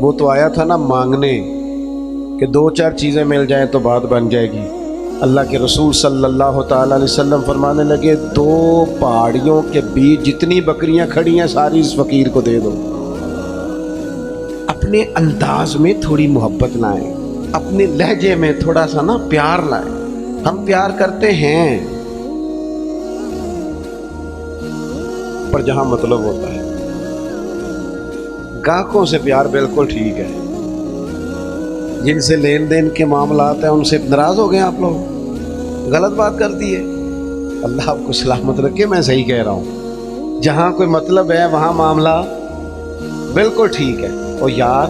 وہ تو آیا تھا نا مانگنے کہ 2-4 چیزیں مل جائیں تو بات بن جائے گی۔ اللہ کے رسول صلی اللہ تعالیٰ علیہ وسلم فرمانے لگے 2 پہاڑیوں کے بیچ جتنی بکریاں کھڑی ہیں ساری اس فقیر کو دے دو۔ اپنے انداز میں تھوڑی محبت لائیں، اپنے لہجے میں تھوڑا سا نا پیار لائیں۔ ہم پیار کرتے ہیں پر جہاں مطلب ہوتا ہے۔ گاہکوں سے پیار بالکل ٹھیک ہے، جن سے لین دین کے معاملات ہیں ان سے ناراض ہو گئے آپ لوگ، غلط بات کر دی ہے۔ اللہ آپ کو سلامت رکھے، میں صحیح کہہ رہا ہوں۔ جہاں کوئی مطلب ہے وہاں معاملہ بالکل ٹھیک ہے۔ اور یار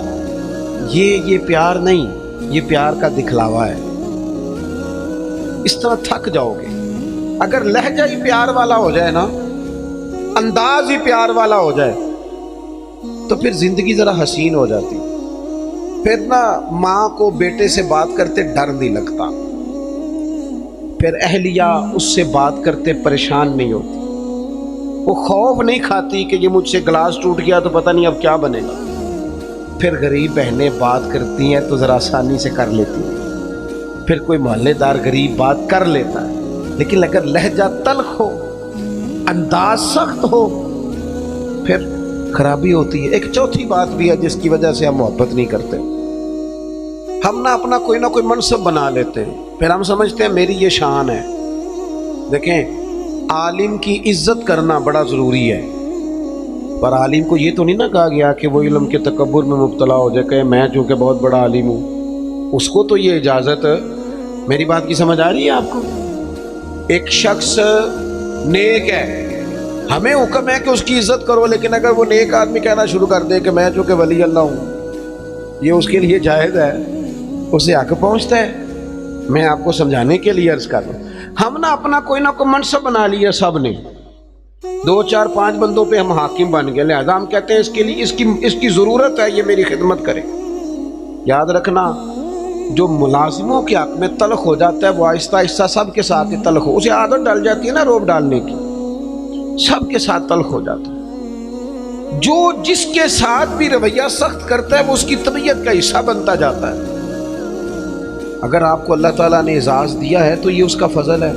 یہ پیار نہیں، یہ پیار کا دکھلاوا ہے۔ اس طرح تھک جاؤ گے۔ اگر لہجہ ہی پیار والا ہو جائے نا، انداز ہی پیار والا ہو جائے تو پھر زندگی ذرا حسین ہو جاتی۔ پھر نا ماں کو بیٹے سے بات کرتے ڈر نہیں لگتا، پھر اہلیہ اس سے بات کرتے پریشان نہیں ہوتی، وہ خوف نہیں کھاتی کہ یہ مجھ سے گلاس ٹوٹ گیا تو پتہ نہیں اب کیا بنے گا۔ پھر غریب بہنیں بات کرتی ہیں تو ذرا آسانی سے کر لیتی ہیں، پھر کوئی محلے دار غریب بات کر لیتا ہے۔ لیکن اگر لہجہ تلخ ہو، انداز سخت ہو، پھر خرابی ہوتی ہے۔ ایک چوتھی بات بھی ہے جس کی وجہ سے ہم محبت نہیں کرتے۔ ہم اپنا کوئی نہ کوئی منصب بنا لیتے ہیں، پھر ہم سمجھتے ہیں میری یہ شان ہے۔ دیکھیں، عالم کی عزت کرنا بڑا ضروری ہے، پر عالم کو یہ تو نہیں نہ کہا گیا کہ وہ علم کے تکبر میں مبتلا ہو جائے کہ میں چونکہ بہت بڑا عالم ہوں۔ اس کو تو یہ اجازت، میری بات کی سمجھ آ رہی ہے آپ کو؟ ایک شخص نیک ہے، ہمیں حکم ہے کہ اس کی عزت کرو، لیکن اگر وہ نیک آدمی کہنا شروع کر دے کہ میں چونکہ ولی اللہ ہوں، یہ اس کے لیے جائز ہے، اسے حق پہنچتا ہے۔ میں آپ کو سمجھانے کے لیے عرض کر رہا ہوں۔ ہم اپنا کوئی نہ کوئی منصب بنا لیا سب نے، 2-4-5 بندوں پہ ہم حاکم بن گئے، لہذا ہم کہتے ہیں اس کے لیے اس کی ضرورت ہے، یہ میری خدمت کرے۔ یاد رکھنا، جو ملازموں کے حق میں تلخ ہو جاتا ہے وہ آہستہ آہستہ سب کے ساتھ ہی تلخ ہو، اسے عادت ڈال جاتی ہے نا روب ڈالنے کی، سب کے ساتھ تلخ ہو جاتا ہے۔ جو جس کے ساتھ بھی رویہ سخت کرتا ہے وہ اس کی طبیعت کا حصہ بنتا جاتا ہے۔ اگر آپ کو اللہ تعالیٰ نے اعزاز دیا ہے تو یہ اس کا فضل ہے۔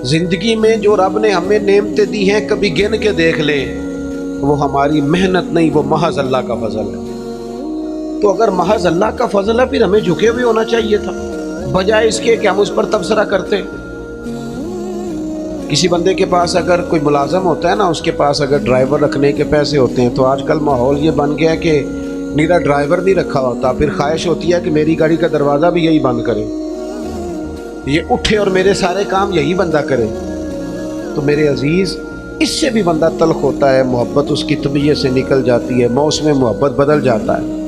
زندگی میں جو رب نے ہمیں نعمتیں دی ہیں کبھی گن کے دیکھ لیں، وہ ہماری محنت نہیں، وہ محض اللہ کا فضل ہے۔ تو اگر محض اللہ کا فضل ہے پھر ہمیں جھکے ہوئے ہونا چاہیے تھا، بجائے اس کے کہ ہم اس پر تبصرہ کرتے۔ کسی بندے کے پاس اگر کوئی ملازم ہوتا ہے نا، اس کے پاس اگر ڈرائیور رکھنے کے پیسے ہوتے ہیں تو آج کل ماحول یہ بن گیا ہے کہ میرا ڈرائیور نہیں رکھا ہوتا، پھر خواہش ہوتی ہے کہ میری گاڑی کا دروازہ بھی یہی بند کرے، یہ اٹھے اور میرے سارے کام یہی بندہ کرے۔ تو میرے عزیز، اس سے بھی بندہ تلخ ہوتا ہے، محبت اس کی طبیعت سے نکل جاتی ہے، موسم محبت بدل جاتا ہے۔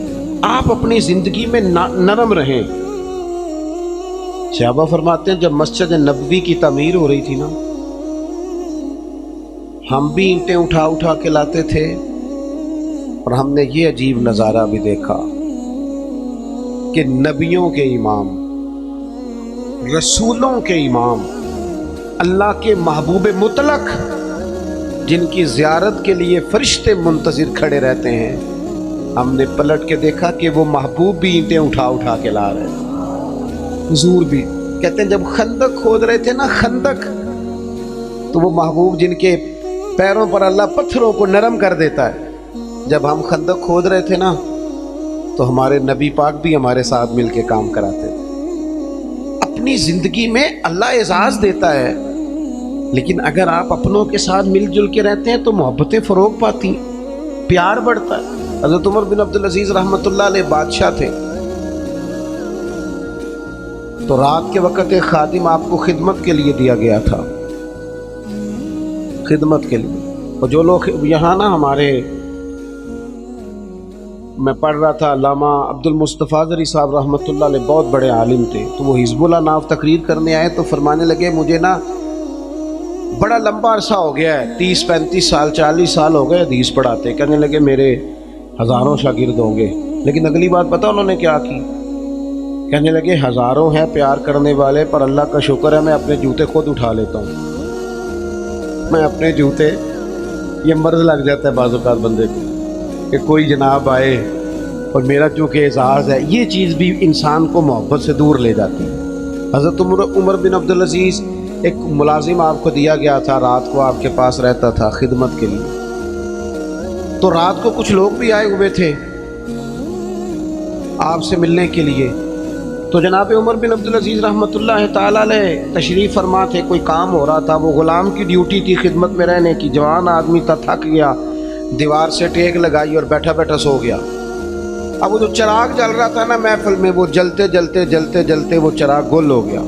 آپ اپنی زندگی میں نرم رہیں۔ صحابہ فرماتے ہیں جب مسجد نبوی کی تعمیر ہو رہی تھی نا، ہم بھی اینٹیں اٹھا اٹھا کے لاتے تھے، اور ہم نے یہ عجیب نظارہ بھی دیکھا کہ نبیوں کے امام، رسولوں کے امام، اللہ کے محبوب مطلق، جن کی زیارت کے لیے فرشتے منتظر کھڑے رہتے ہیں، ہم نے پلٹ کے دیکھا کہ وہ محبوب بھی اینٹیں اٹھا اٹھا کے لا رہے ہیں۔ حضور بھی کہتے ہیں جب خندق کھود رہے تھے نا، خندق، تو وہ محبوب جن کے پیروں پر اللہ پتھروں کو نرم کر دیتا ہے، جب ہم خندق کھود رہے تھے نا تو ہمارے نبی پاک بھی ہمارے ساتھ مل کے کام کراتے تھے۔ اپنی زندگی میں اللہ اعزاز دیتا ہے، لیکن اگر آپ اپنوں کے ساتھ مل جل کے رہتے ہیں تو محبتیں فروغ پاتی ہیں، پیار بڑھتا ہے۔ حضرت عمر بن عبدالعزیز رحمۃ اللہ علیہ بادشاہ تھے، تو رات کے وقت ایک خادم آپ کو خدمت کے لیے دیا گیا تھا، خدمت کے لیے۔ اور جو لوگ یہاں نا ہمارے، میں پڑھ رہا تھا، علامہ عبد المصطفیٰ زری صاحب رحمۃ اللہ علیہ بہت بڑے عالم تھے، تو وہ حزب اللہ ناف تقریر کرنے آئے تو فرمانے لگے مجھے نا بڑا لمبا عرصہ ہو گیا ہے، 30-35 سال 40 سال ہو گئے حدیث پڑھاتے۔ کہنے لگے میرے ہزاروں شاگرد ہوں گے، لیکن اگلی بات پتہ انہوں نے کیا کی؟ کہنے لگے ہزاروں ہیں پیار کرنے والے، پر اللہ کا شکر ہے میں اپنے جوتے خود اٹھا لیتا ہوں۔ میں اپنے جوتے، یہ مرض لگ جاتا ہے بعض اوقات بندے کو کہ کوئی جناب آئے اور میرا چونکہ اعزاز ہے، یہ چیز بھی انسان کو محبت سے دور لے جاتی ہے۔ حضرت عمر بن عبدالعزیز، ایک ملازم آپ کو دیا گیا تھا، رات کو آپ کے پاس رہتا تھا خدمت کے لیے۔ تو رات کو کچھ لوگ بھی آئے ہوئے تھے آپ سے ملنے کے لیے۔ تو جناب عمر بن عبدالعزیز رحمۃ اللہ تعالیٰ علیہ تشریف فرما تھے، کوئی کام ہو رہا تھا، وہ غلام کی ڈیوٹی تھی خدمت میں رہنے کی، جوان آدمی تھا، تھک گیا، دیوار سے ٹیک لگائی اور بیٹھا بیٹھا سو گیا۔ اب وہ جو چراغ جل رہا تھا نا محفل میں، وہ جلتے جلتے جلتے جلتے وہ چراغ گل ہو گیا۔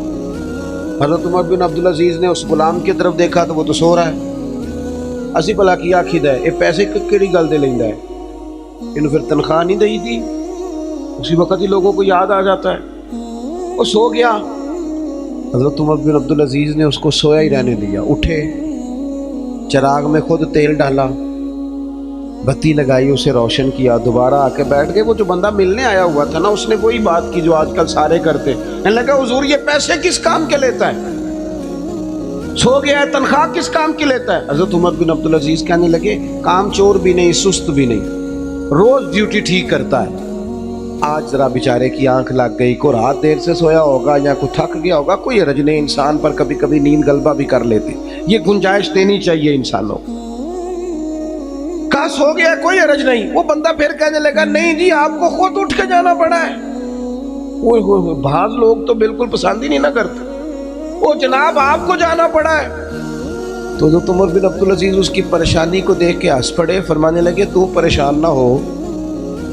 حضرت عمر بن عبدالعزیز نے اس غلام کی طرف دیکھا تو وہ تو سو رہا ہے۔ اسی بلا کی آخد ہے، یہ پیسے کیڑی گل دے لینا ہے، انہوں پھر تنخواہ نہیں دی تھی؟ اسی وقت ہی لوگوں کو یاد آ جاتا ہے، وہ سو گیا۔ حضرت عمر بن عبدالعزیز نے اس کو سویا ہی رہنے دیا، اٹھے، چراغ میں خود تیل ڈالا، بتی لگائی، اسے روشن کیا، دوبارہ آ کے بیٹھ گئے۔ وہ جو بندہ ملنے آیا ہوا تھا نا، اس نے وہی بات کی جو آج کل سارے کرتے ہیں۔ لگا حضور یہ پیسے کس کام کے لیتا ہے، سو گیا ہے، تنخواہ کس کام کی لیتا ہے؟ حضرت عمر بن عبدالعزیز کہنے لگے، کام چور بھی نہیں، سست بھی نہیں، روز ڈیوٹی ٹھیک کرتا ہے، آج ذرا بیچارے کی آنکھ لگ گئی، کوئی رات دیر سے سویا ہوگا یا کوئی تھک گیا ہوگا، کوئی حرج نہیں، انسان پر کبھی کبھی نیند غلبہ بھی کر لیتے، یہ گنجائش دینی چاہیے انسانوں کو۔ کہا سو گیا کوئی حرج نہیں۔ وہ بندہ پھر کہنے لگا، نہیں جی آپ کو خود اٹھ کے جانا پڑا ہے۔ وہ بعض لوگ تو بالکل پسند ہی نہیں نہ کرتے، وہ جناب آپ کو جانا پڑا ہے۔ تو حضرت عمر بن عبدالعزیز اس کی پریشانی کو دیکھ کے ہنس پڑے، فرمانے لگے تو پریشان نہ ہو،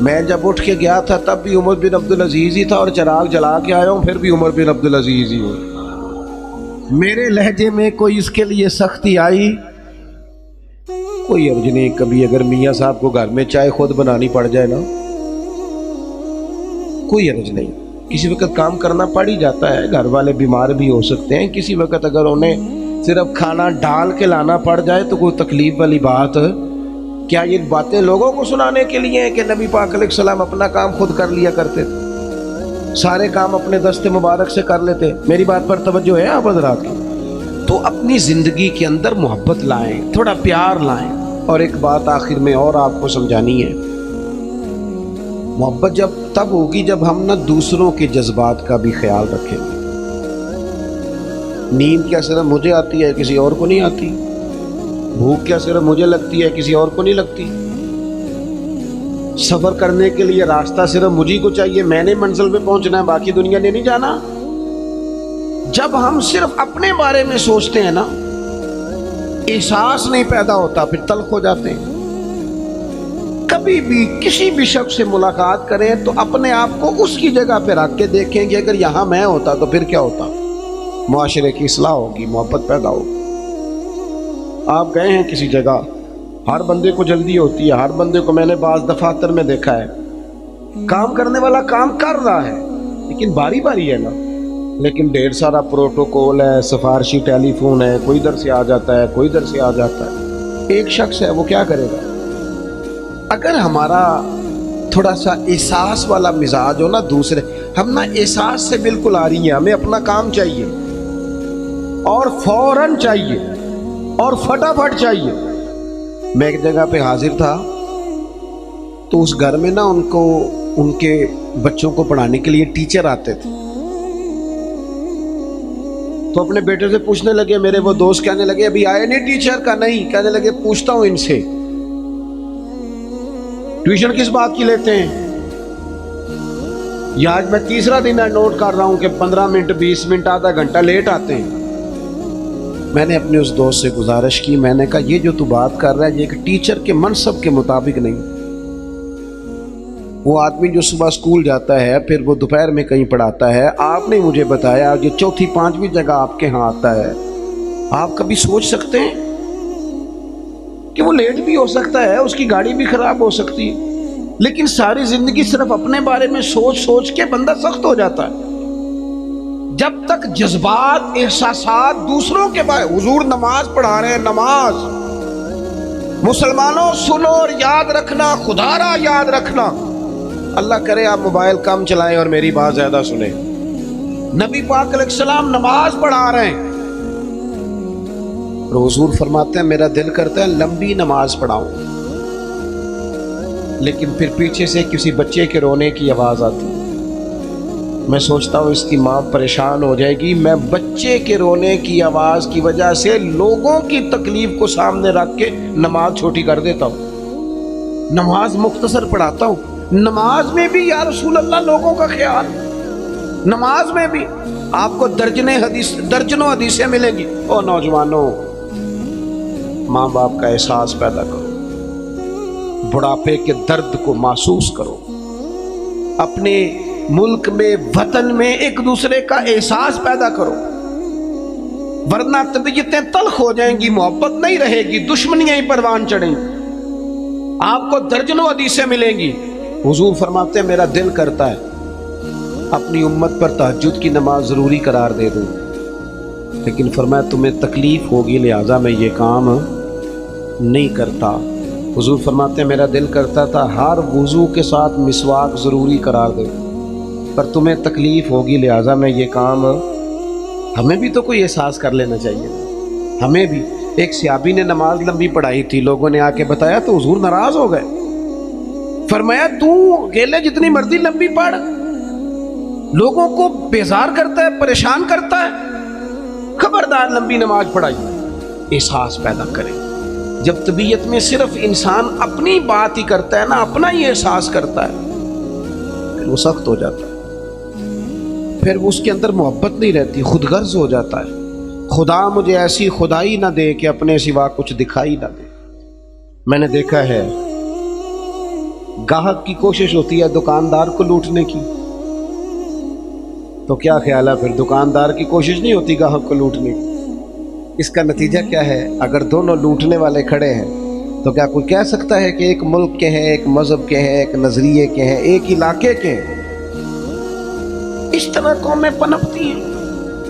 میں جب اٹھ کے گیا تھا تب بھی عمر بن عبدالعزیز ہی تھا، اور چراغ جلا کے آیا ہوں پھر بھی عمر بن عبدالعزیز ہی ہوں۔ میرے لہجے میں کوئی اس کے لیے سختی آئی کوئی عرض نہیں، کبھی اگر میاں صاحب کو گھر میں چائے خود بنانی پڑ جائے نا، کوئی عرض نہیں، کسی وقت کام کرنا پڑ ہی جاتا ہے، گھر والے بیمار بھی ہو سکتے ہیں، کسی وقت اگر انہیں صرف کھانا ڈال کے لانا پڑ جائے تو کوئی تکلیف والی بات۔ کیا یہ باتیں لوگوں کو سنانے کے لیے ہیں کہ نبی پاک علیہ السلام اپنا کام خود کر لیا کرتے تھے، سارے کام اپنے دست مبارک سے کر لیتے؟ میری بات پر توجہ ہے آپ حضرات کی؟ تو اپنی زندگی کے اندر محبت لائیں، تھوڑا پیار لائیں۔ اور ایک بات آخر میں اور آپ کو سمجھانی ہے، محبت جب تب ہوگی جب ہم نہ دوسروں کے جذبات کا بھی خیال رکھیں گے۔ نیند کیا صرف مجھے آتی ہے، کسی اور کو نہیں آتی؟ بھوک کیا صرف مجھے لگتی ہے، کسی اور کو نہیں لگتی؟ سفر کرنے کے لیے راستہ صرف مجھے کو چاہیے، میں نے منزل پہ پہنچنا ہے، باقی دنیا نے نہیں جانا۔ جب ہم صرف اپنے بارے میں سوچتے ہیں نا، احساس نہیں پیدا ہوتا، پھر تلخ ہو جاتے ہیں۔ کبھی بھی کسی بھی شخص سے ملاقات کریں تو اپنے آپ کو اس کی جگہ پہ رکھ کے دیکھیں کہ اگر یہاں میں ہوتا تو پھر کیا ہوتا۔ معاشرے کی اصلاح ہوگی، محبت پیدا ہوگی۔ آپ گئے ہیں کسی جگہ، ہر بندے کو جلدی ہوتی ہے، ہر بندے کو میں نے بعض دفاتر میں دیکھا ہے، کام کرنے والا کام کر رہا ہے لیکن باری باری ہے نا، لیکن ڈھیر سارا پروٹوکول ہے، سفارشی ٹیلی فون ہے، کوئی ادھر سے آ جاتا ہے، کوئی ادھر سے آ جاتا ہے۔ ایک شخص ہے، وہ کیا کرے گا؟ اگر ہمارا تھوڑا سا احساس والا مزاج ہو نا، دوسرے ہم نا احساس سے بالکل آ رہی ہیں، ہمیں اپنا کام چاہیے اور فوراً چاہیے اور فٹافٹ چاہیے۔ میں ایک جگہ پہ حاضر تھا تو اس گھر میں نا ان کے بچوں کو پڑھانے کے لیے ٹیچر آتے تھے، تو اپنے بیٹے سے پوچھنے لگے، میرے وہ دوست کہنے لگے ابھی آئے نہیں ٹیچر کا؟ نہیں، کہنے لگے پوچھتا ہوں ان سے ٹیوشن کس بات کی لیتے ہیں؟ یہ آج میں تیسرا دن ہے نوٹ کر رہا ہوں کہ 15 منٹ 20 منٹ آدھا گھنٹہ لیٹ آتے ہیں۔ میں نے اپنے اس دوست سے گزارش کی، میں نے کہا یہ جو تو بات کر رہا ہے یہ ایک ٹیچر کے منصب کے مطابق نہیں۔ وہ آدمی جو صبح اسکول جاتا ہے پھر وہ دوپہر میں کہیں پڑھاتا ہے، آپ نے مجھے بتایا یہ چوتھی پانچویں جگہ آپ کے ہاں آتا ہے، آپ کبھی سوچ سکتے ہیں کہ وہ لیٹ بھی ہو سکتا ہے، اس کی گاڑی بھی خراب ہو سکتی ہے، لیکن ساری زندگی صرف اپنے بارے میں سوچ سوچ کے بندہ سخت ہو جاتا ہے۔ جب تک جذبات احساسات دوسروں کے بارے، حضور نماز پڑھا رہے ہیں، نماز، مسلمانوں سنو اور یاد رکھنا، خدا را یاد رکھنا، اللہ کرے آپ موبائل کم چلائیں اور میری بات زیادہ سنیں۔ نبی پاک علیہ السلام نماز پڑھا رہے ہیں، حضور فرماتے ہیں میرا دل کرتا ہے لمبی نماز پڑھاؤں، لیکن پھر پیچھے سے کسی بچے کے رونے کی آواز آتی، میں سوچتا ہوں اس کی ماں پریشان ہو جائے گی، میں بچے کے رونے کی آواز کی وجہ سے لوگوں کی تکلیف کو سامنے رکھ کے نماز چھوٹی کر دیتا ہوں، نماز مختصر پڑھاتا ہوں۔ نماز میں بھی یا رسول اللہ لوگوں کا خیال، نماز میں بھی آپ کو درجنوں حدیثیں ملیں گی۔ او نوجوانوں، ماں باپ کا احساس پیدا کرو، بڑھاپے کے درد کو محسوس کرو، اپنے ملک میں وطن میں ایک دوسرے کا احساس پیدا کرو، ورنہ طبیعتیں تلخ ہو جائیں گی، محبت نہیں رہے گی، دشمنیاں ہی پروان چڑھیں گی، آپ کو درجنوں حدیثیں ملیں گی۔ حضور فرماتے ہیں میرا دل کرتا ہے اپنی امت پر تہجد کی نماز ضروری قرار دے دوں، لیکن فرمایا تمہیں تکلیف ہوگی لہٰذا میں یہ کام نہیں کرتا۔ حضور فرماتے ہیں میرا دل کرتا تھا ہر وضو کے ساتھ مسواک ضروری قرار دے، پر تمہیں تکلیف ہوگی لہٰذا میں یہ کام۔ ہمیں بھی تو کوئی احساس کر لینا چاہیے، ہمیں بھی۔ ایک صحابی نے نماز لمبی پڑھائی تھی، لوگوں نے آ کے بتایا تو حضور ناراض ہو گئے، فرمایا تو اکیلے جتنی مرضی لمبی پڑھ، لوگوں کو بیزار کرتا ہے، پریشان کرتا ہے، خبردار لمبی نماز پڑھائی۔ احساس پیدا کریں، جب طبیعت میں صرف انسان اپنی بات ہی کرتا ہے نا، اپنا ہی احساس کرتا ہے، پھر وہ سخت ہو جاتا ہے، پھر اس کے اندر محبت نہیں رہتی، خود غرض ہو جاتا ہے۔ خدا مجھے ایسی خدائی نہ دے کہ اپنے سوا کچھ دکھائی نہ دے۔ میں نے دیکھا ہے گاہک کی کوشش ہوتی ہے دکاندار کو لوٹنے کی، تو کیا خیال ہے پھر دکاندار کی کوشش نہیں ہوتی گاہک کو لوٹنے کی؟ اس کا نتیجہ کیا ہے؟ اگر دونوں لوٹنے والے کھڑے ہیں تو کیا کوئی کہہ سکتا ہے کہ ایک ملک کے ہیں، ایک مذہب کے ہیں، ایک نظریے کے ہیں، ایک علاقے کے ہیں؟ اس طرح قومیں پنپتی ہیں۔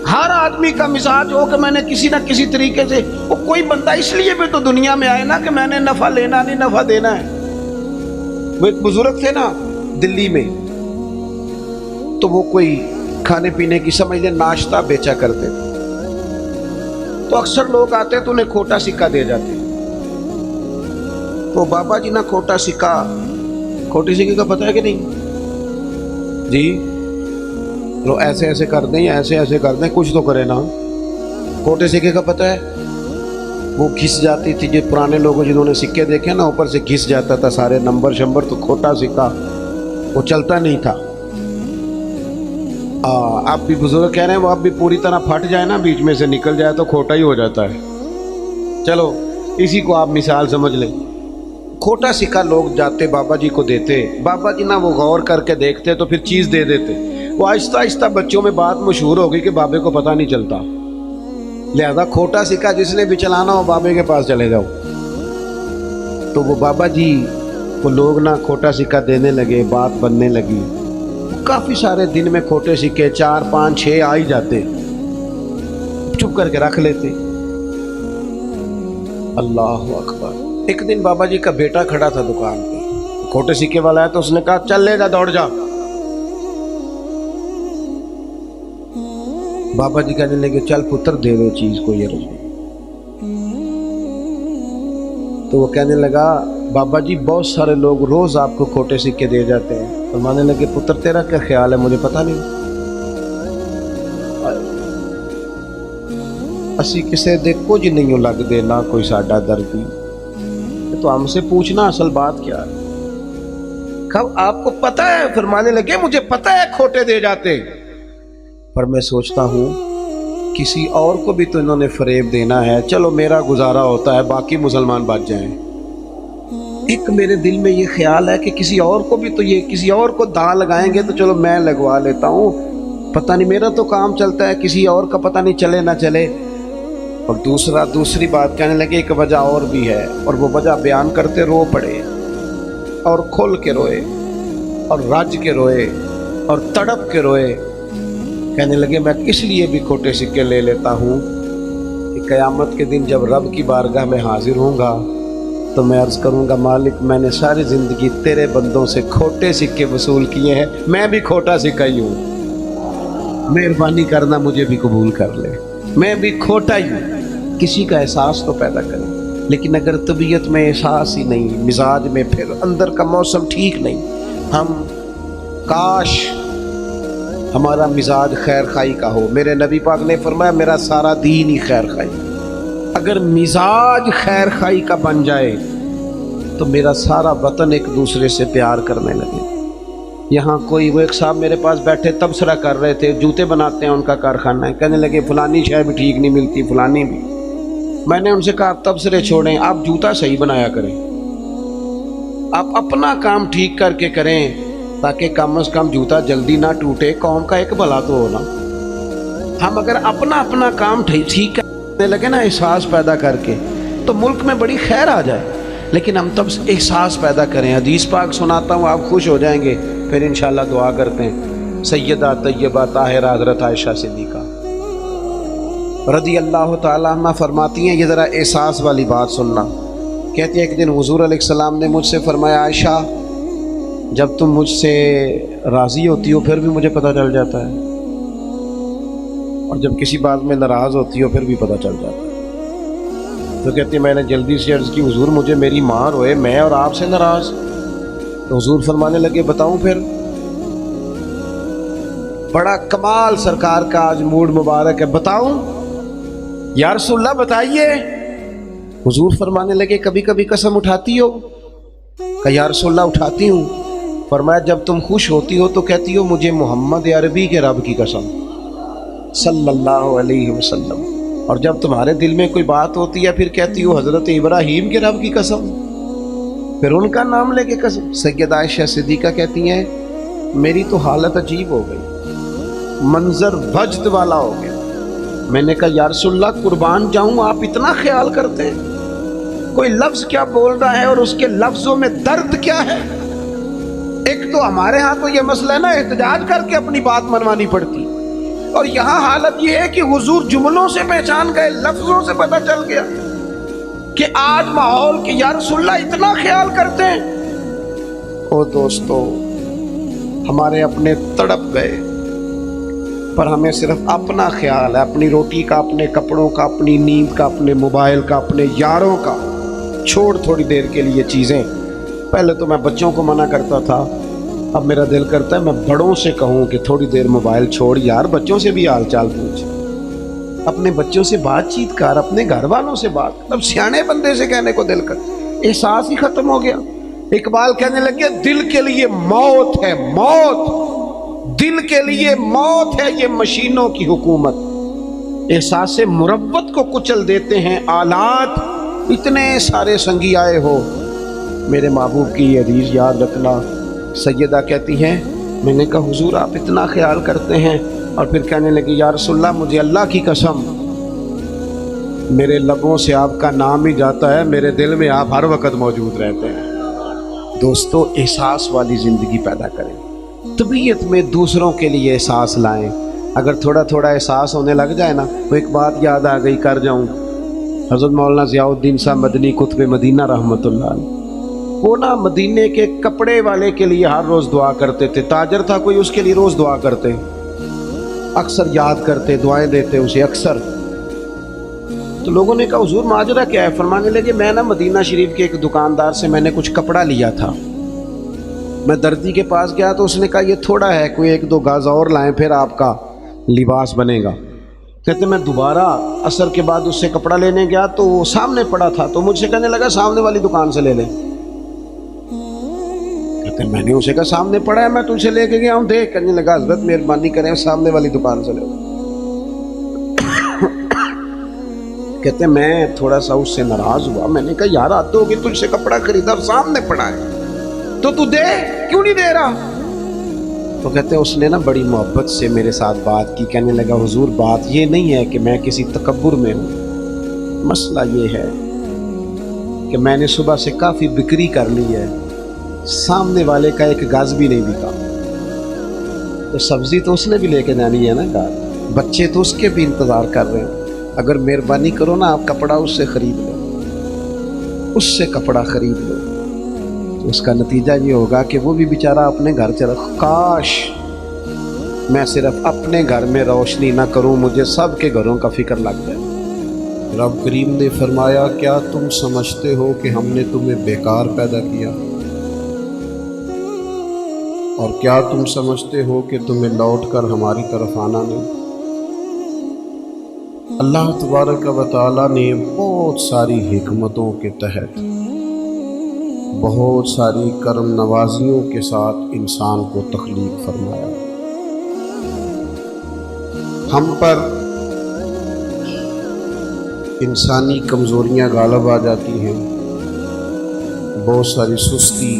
ہر آدمی کا مزاج ہو کہ میں نے کسی نہ کسی طریقے سے، وہ کوئی بندہ اس لیے بھی تو دنیا میں آئے نا کہ میں نے نفع لینا نہیں، نفع دینا ہے۔ وہ ایک بزرگ تھے نا دلی میں، تو وہ کوئی کھانے پینے کی سمجھ لیں ناشتہ بیچا کرتے تھے، تو اکثر لوگ آتے تو انہیں کھوٹا سکہ دے جاتے، تو بابا جی نا کھوٹا سکہ، کھوٹے سکے کا پتہ ہے کہ نہیں جی؟ لو ایسے ایسے کر دیں یا ایسے ایسے کر دیں، کچھ تو کرے نا۔ کھوٹے سکے کا پتہ ہے؟ وہ گھس جاتی تھی، جو پرانے لوگوں جنہوں نے سکے دیکھے نا، اوپر سے گھس جاتا تھا سارے نمبر شمبر، تو کھوٹا سکہ وہ چلتا نہیں تھا۔ اب بھی بزرگ کہہ رہے ہیں وہ اب بھی پوری طرح پھٹ جائے نا، بیچ میں سے نکل جائے تو کھوٹا ہی ہو جاتا ہے۔ چلو اسی کو آپ مثال سمجھ لیں۔ کھوٹا سکہ لوگ جاتے بابا جی کو دیتے، بابا جی نا وہ غور کر کے دیکھتے تو پھر چیز دے دیتے۔ وہ آہستہ آہستہ بچوں میں بات مشہور ہو گئی کہ بابے کو پتہ نہیں چلتا، لہذا کھوٹا سکہ جس نے بھی چلانا ہو بابے کے پاس چلے جاؤ۔ تو وہ بابا جی کو لوگ نا کھوٹا سکہ دینے لگے، بات بننے لگی، کافی سارے دن میں کھوٹے سکے 4 5 6 آ ہی جاتے، چپ کر کے رکھ لیتے۔ اللہ اکبر۔ ایک دن بابا جی کا بیٹا کھڑا تھا دکان پہ، کھوٹے سکے والا ہے، تو اس نے کہا چل لے جا، دوڑ جا۔ بابا جی کہنے لگے چل پتر دے دو چیز کو یہ روپے۔ تو وہ کہنے لگا بابا جی بہت سارے لوگ روز آپ کو کھوٹے سکے دے جاتے ہیں۔ فرمانے لگے پتر تیرا کیا خیال ہے، مجھے پتہ نہیں، اسی کسے دے کچھ نہیں لگ دے نہ کوئی ساڈا دردی، تو ہم سے پوچھنا اصل بات کیا ہے؟ کب آپ کو پتہ ہے؟ فرمانے لگے مجھے پتہ ہے کھوٹے دے جاتے، پر میں سوچتا ہوں کسی اور کو بھی تو انہوں نے فریب دینا ہے، چلو میرا گزارا ہوتا ہے، باقی مسلمان بچ جائیں۔ ایک میرے دل میں یہ خیال ہے کہ کسی اور کو بھی تو یہ کسی اور کو داں لگائیں گے تو چلو میں لگوا لیتا ہوں، پتہ نہیں میرا تو کام چلتا ہے، کسی اور کا پتہ نہیں چلے نہ چلے۔ اور دوسری بات کہنے لگے ایک وجہ اور بھی ہے، اور وہ وجہ بیان کرتے رو پڑے، اور کھل کے روئے، اور رج کے روئے، اور تڑپ کے روئے۔ کہنے لگے میں اس لیے بھی کھوٹے سکے لے لیتا ہوں کہ قیامت کے دن جب رب کی بارگاہ میں حاضر ہوں گا تو میں عرض کروں گا مالک میں نے ساری زندگی تیرے بندوں سے کھوٹے سکے وصول کیے ہیں، میں بھی کھوٹا سکہ ہی ہوں، مہربانی کرنا مجھے بھی قبول کر لے، میں بھی کھوٹا ہی ہوں۔ کسی کا احساس تو پیدا کریں۔ لیکن اگر طبیعت میں احساس ہی نہیں، مزاج میں، پھر اندر کا موسم ٹھیک نہیں، ہم کاش ہمارا مزاج خیر خائی کا ہو۔ میرے نبی پاک نے فرمایا میرا سارا دین ہی خیر خائی۔ اگر مزاج خیر خائی کا بن جائے تو میرا سارا وطن ایک دوسرے سے پیار کرنے لگے۔ یہاں کوئی وہ ایک صاحب میرے پاس بیٹھے تبصرہ کر رہے تھے، جوتے بناتے ہیں، ان کا کارخانہ ہے، کہنے لگے فلانی شے بھی ٹھیک نہیں ملتی، فلانی بھی۔ میں نے ان سے کہا آپ تبصرے چھوڑیں، آپ جوتا صحیح بنایا کریں، آپ اپنا کام ٹھیک کر کے کریں تاکہ کم از کم جوتا جلدی نہ ٹوٹے، قوم کا ایک بھلا تو ہونا۔ ہم اگر اپنا کام ٹھیک کرنے لگے نا احساس پیدا کر کے، تو ملک میں بڑی خیر آ جائے۔ لیکن ہم تب احساس پیدا کریں۔ حدیث پاک سناتا ہوں، آپ خوش ہو جائیں گے، پھر انشاءاللہ دعا کرتے ہیں۔ سیدہ طیبہ طاہرہ حضرت عائشہ صدیقہ رضی اللہ تعالیٰ عنہ فرماتی ہیں، یہ ذرا احساس والی بات سننا۔ کہتی ہے ایک دن حضور علیہ السلام نے مجھ سے فرمایا عائشہ جب تم مجھ سے راضی ہوتی ہو پھر بھی مجھے پتہ چل جاتا ہے، اور جب کسی بات میں ناراض ہوتی ہو پھر بھی پتہ چل جاتا ہے۔ تو کہتی ہے میں نے جلدی سے عرض کی حضور مجھے میری ماں روئے، میں اور آپ سے ناراض؟ تو حضور فرمانے لگے بتاؤں پھر؟ بڑا کمال سرکار کا آج موڈ مبارک ہے، بتاؤں یا رسول اللہ بتائیے۔ حضور فرمانے لگے کبھی کبھی قسم اٹھاتی ہو؟ کہ یا رسول اللہ اٹھاتی ہوں۔ فرمایا جب تم خوش ہوتی ہو تو کہتی ہو مجھے محمد عربی کے رب کی قسم صلی اللہ علیہ وسلم، اور جب تمہارے دل میں کوئی بات ہوتی ہے پھر کہتی ہو حضرت ابراہیم کے رب کی قسم، پھر ان کا نام لے کے قسم۔ سیدہ عائشہ صدیقہ کہتی ہیں میری تو حالت عجیب ہو گئی، منظر وجد والا ہو گیا۔ میں نے کہا یا رسول اللہ قربان جاؤں آپ اتنا خیال کرتے ہیں؟ کوئی لفظ کیا بول رہا ہے اور اس کے لفظوں میں درد کیا ہے؟ ایک تو ہمارے ہاں تو یہ مسئلہ ہے نا احتجاج کر کے اپنی بات منوانی پڑتی، اور یہاں حالت یہ ہے کہ حضور جملوں سے پہچان گئے، لفظوں سے پتہ چل گیا کہ آج ماحول کے یا رسول اللہ اتنا خیال کرتے ہیں۔ او دوستو ہمارے اپنے تڑپ گئے، پر ہمیں صرف اپنا خیال ہے، اپنی روٹی کا، اپنے کپڑوں کا، اپنی نیند کا، اپنے موبائل کا، اپنے یاروں کا۔ چھوڑ تھوڑی دیر کے لیے چیزیں۔ پہلے تو میں بچوں کو منع کرتا تھا، اب میرا دل کرتا ہے میں بڑوں سے کہوں کہ تھوڑی دیر موبائل چھوڑ یار، بچوں سے بھی حال چال پوچھ، اپنے بچوں سے بات چیت کر، اپنے گھر والوں سے بات۔ اب سیانے بندے سے کہنے کو دل کر، احساس ہی ختم ہو گیا۔ اقبال کہنے لگے دل کے لیے موت ہے موت، دل کے لیے موت ہے یہ مشینوں کی حکومت، احساس مربت کو کچل دیتے ہیں آلات، اتنے سارے سنگی آئے ہو۔ میرے محبوب کی یہ حدیث یاد رکھنا۔ سیدہ کہتی ہیں میں نے کہا حضور آپ اتنا خیال کرتے ہیں، اور پھر کہنے لگی یا رسول اللہ مجھے اللہ کی قسم میرے لبوں سے آپ کا نام ہی جاتا ہے، میرے دل میں آپ ہر وقت موجود رہتے ہیں۔ دوستو احساس والی زندگی پیدا کریں، طبیعت میں دوسروں کے لیے احساس لائیں۔ اگر تھوڑا تھوڑا احساس ہونے لگ جائے نا، تو ایک بات یاد آ گئی کر جاؤں، حضرت مولانا ضیاء الدین صاحب مدنی قطب مدینہ رحمۃ اللہ علیہ، وہ نا مدینے کے کپڑے والے کے لیے ہر روز دعا کرتے تھے۔ تاجر تھا کوئی، اس کے لیے روز دعا کرتے، اکثر یاد کرتے، دعائیں دیتے اسے اکثر۔ تو لوگوں نے کہا حضور ماجرا کیا ہے؟ فرمانے لگے میں نا مدینہ شریف کے ایک دکاندار سے میں نے کچھ کپڑا لیا تھا، میں دردی کے پاس گیا تو اس نے کہا یہ تھوڑا ہے، کوئی ایک دو گاز اور لائیں پھر آپ کا لباس بنے گا۔ کہتے میں دوبارہ عصر کے بعد اس سے کپڑا لینے گیا تو وہ سامنے پڑا تھا، تو مجھ سے کہنے لگا سامنے والی دکان سے لے لیں۔ کہتے میں نے اسے کہا سامنے پڑا ہے، میں تجھ سے لے کے گیا ہوں دیکھ۔ کہنے لگا حضرت مہربانی کریں سامنے والی دکان سے لے لو۔ کہتے میں تھوڑا سا اس سے ناراض ہوا، میں نے کہا یار حد ہوگی، تجھ سے کپڑا خریدا سامنے پڑا ہے تو دے، کیوں نہیں دے رہا؟ تو کہتے اس نے نا بڑی محبت سے میرے ساتھ بات کی، کہنے لگا حضور بات یہ نہیں ہے کہ میں کسی تکبر میں ہوں، مسئلہ یہ ہے کہ میں نے صبح سے کافی بکری کر لی ہے، سامنے والے کا ایک گاز بھی نہیں بکا، تو سبزی تو اس نے بھی لے کے جانی ہے نا گھر، بچے تو اس کے بھی انتظار کر رہے ہیں، اگر مہربانی کرو نا آپ کپڑا اس سے خرید لو، اس سے کپڑا خرید لو، تو اس کا نتیجہ یہ ہوگا کہ وہ بھی بیچارہ اپنے گھر چلا۔ کاش میں صرف اپنے گھر میں روشنی نہ کروں، مجھے سب کے گھروں کا فکر لگ جائے۔ رب کریم نے فرمایا کیا تم سمجھتے ہو کہ ہم نے تمہیں بیکار پیدا کیا، اور کیا تم سمجھتے ہو کہ تمہیں لوٹ کر ہماری طرف آنا نہیں؟ اللہ تبارک و تعالیٰ نے بہت ساری حکمتوں کے تحت، بہت ساری کرم نوازیوں کے ساتھ انسان کو تخلیق فرمایا۔ ہم پر انسانی کمزوریاں غالب آ جاتی ہیں، بہت ساری سستی،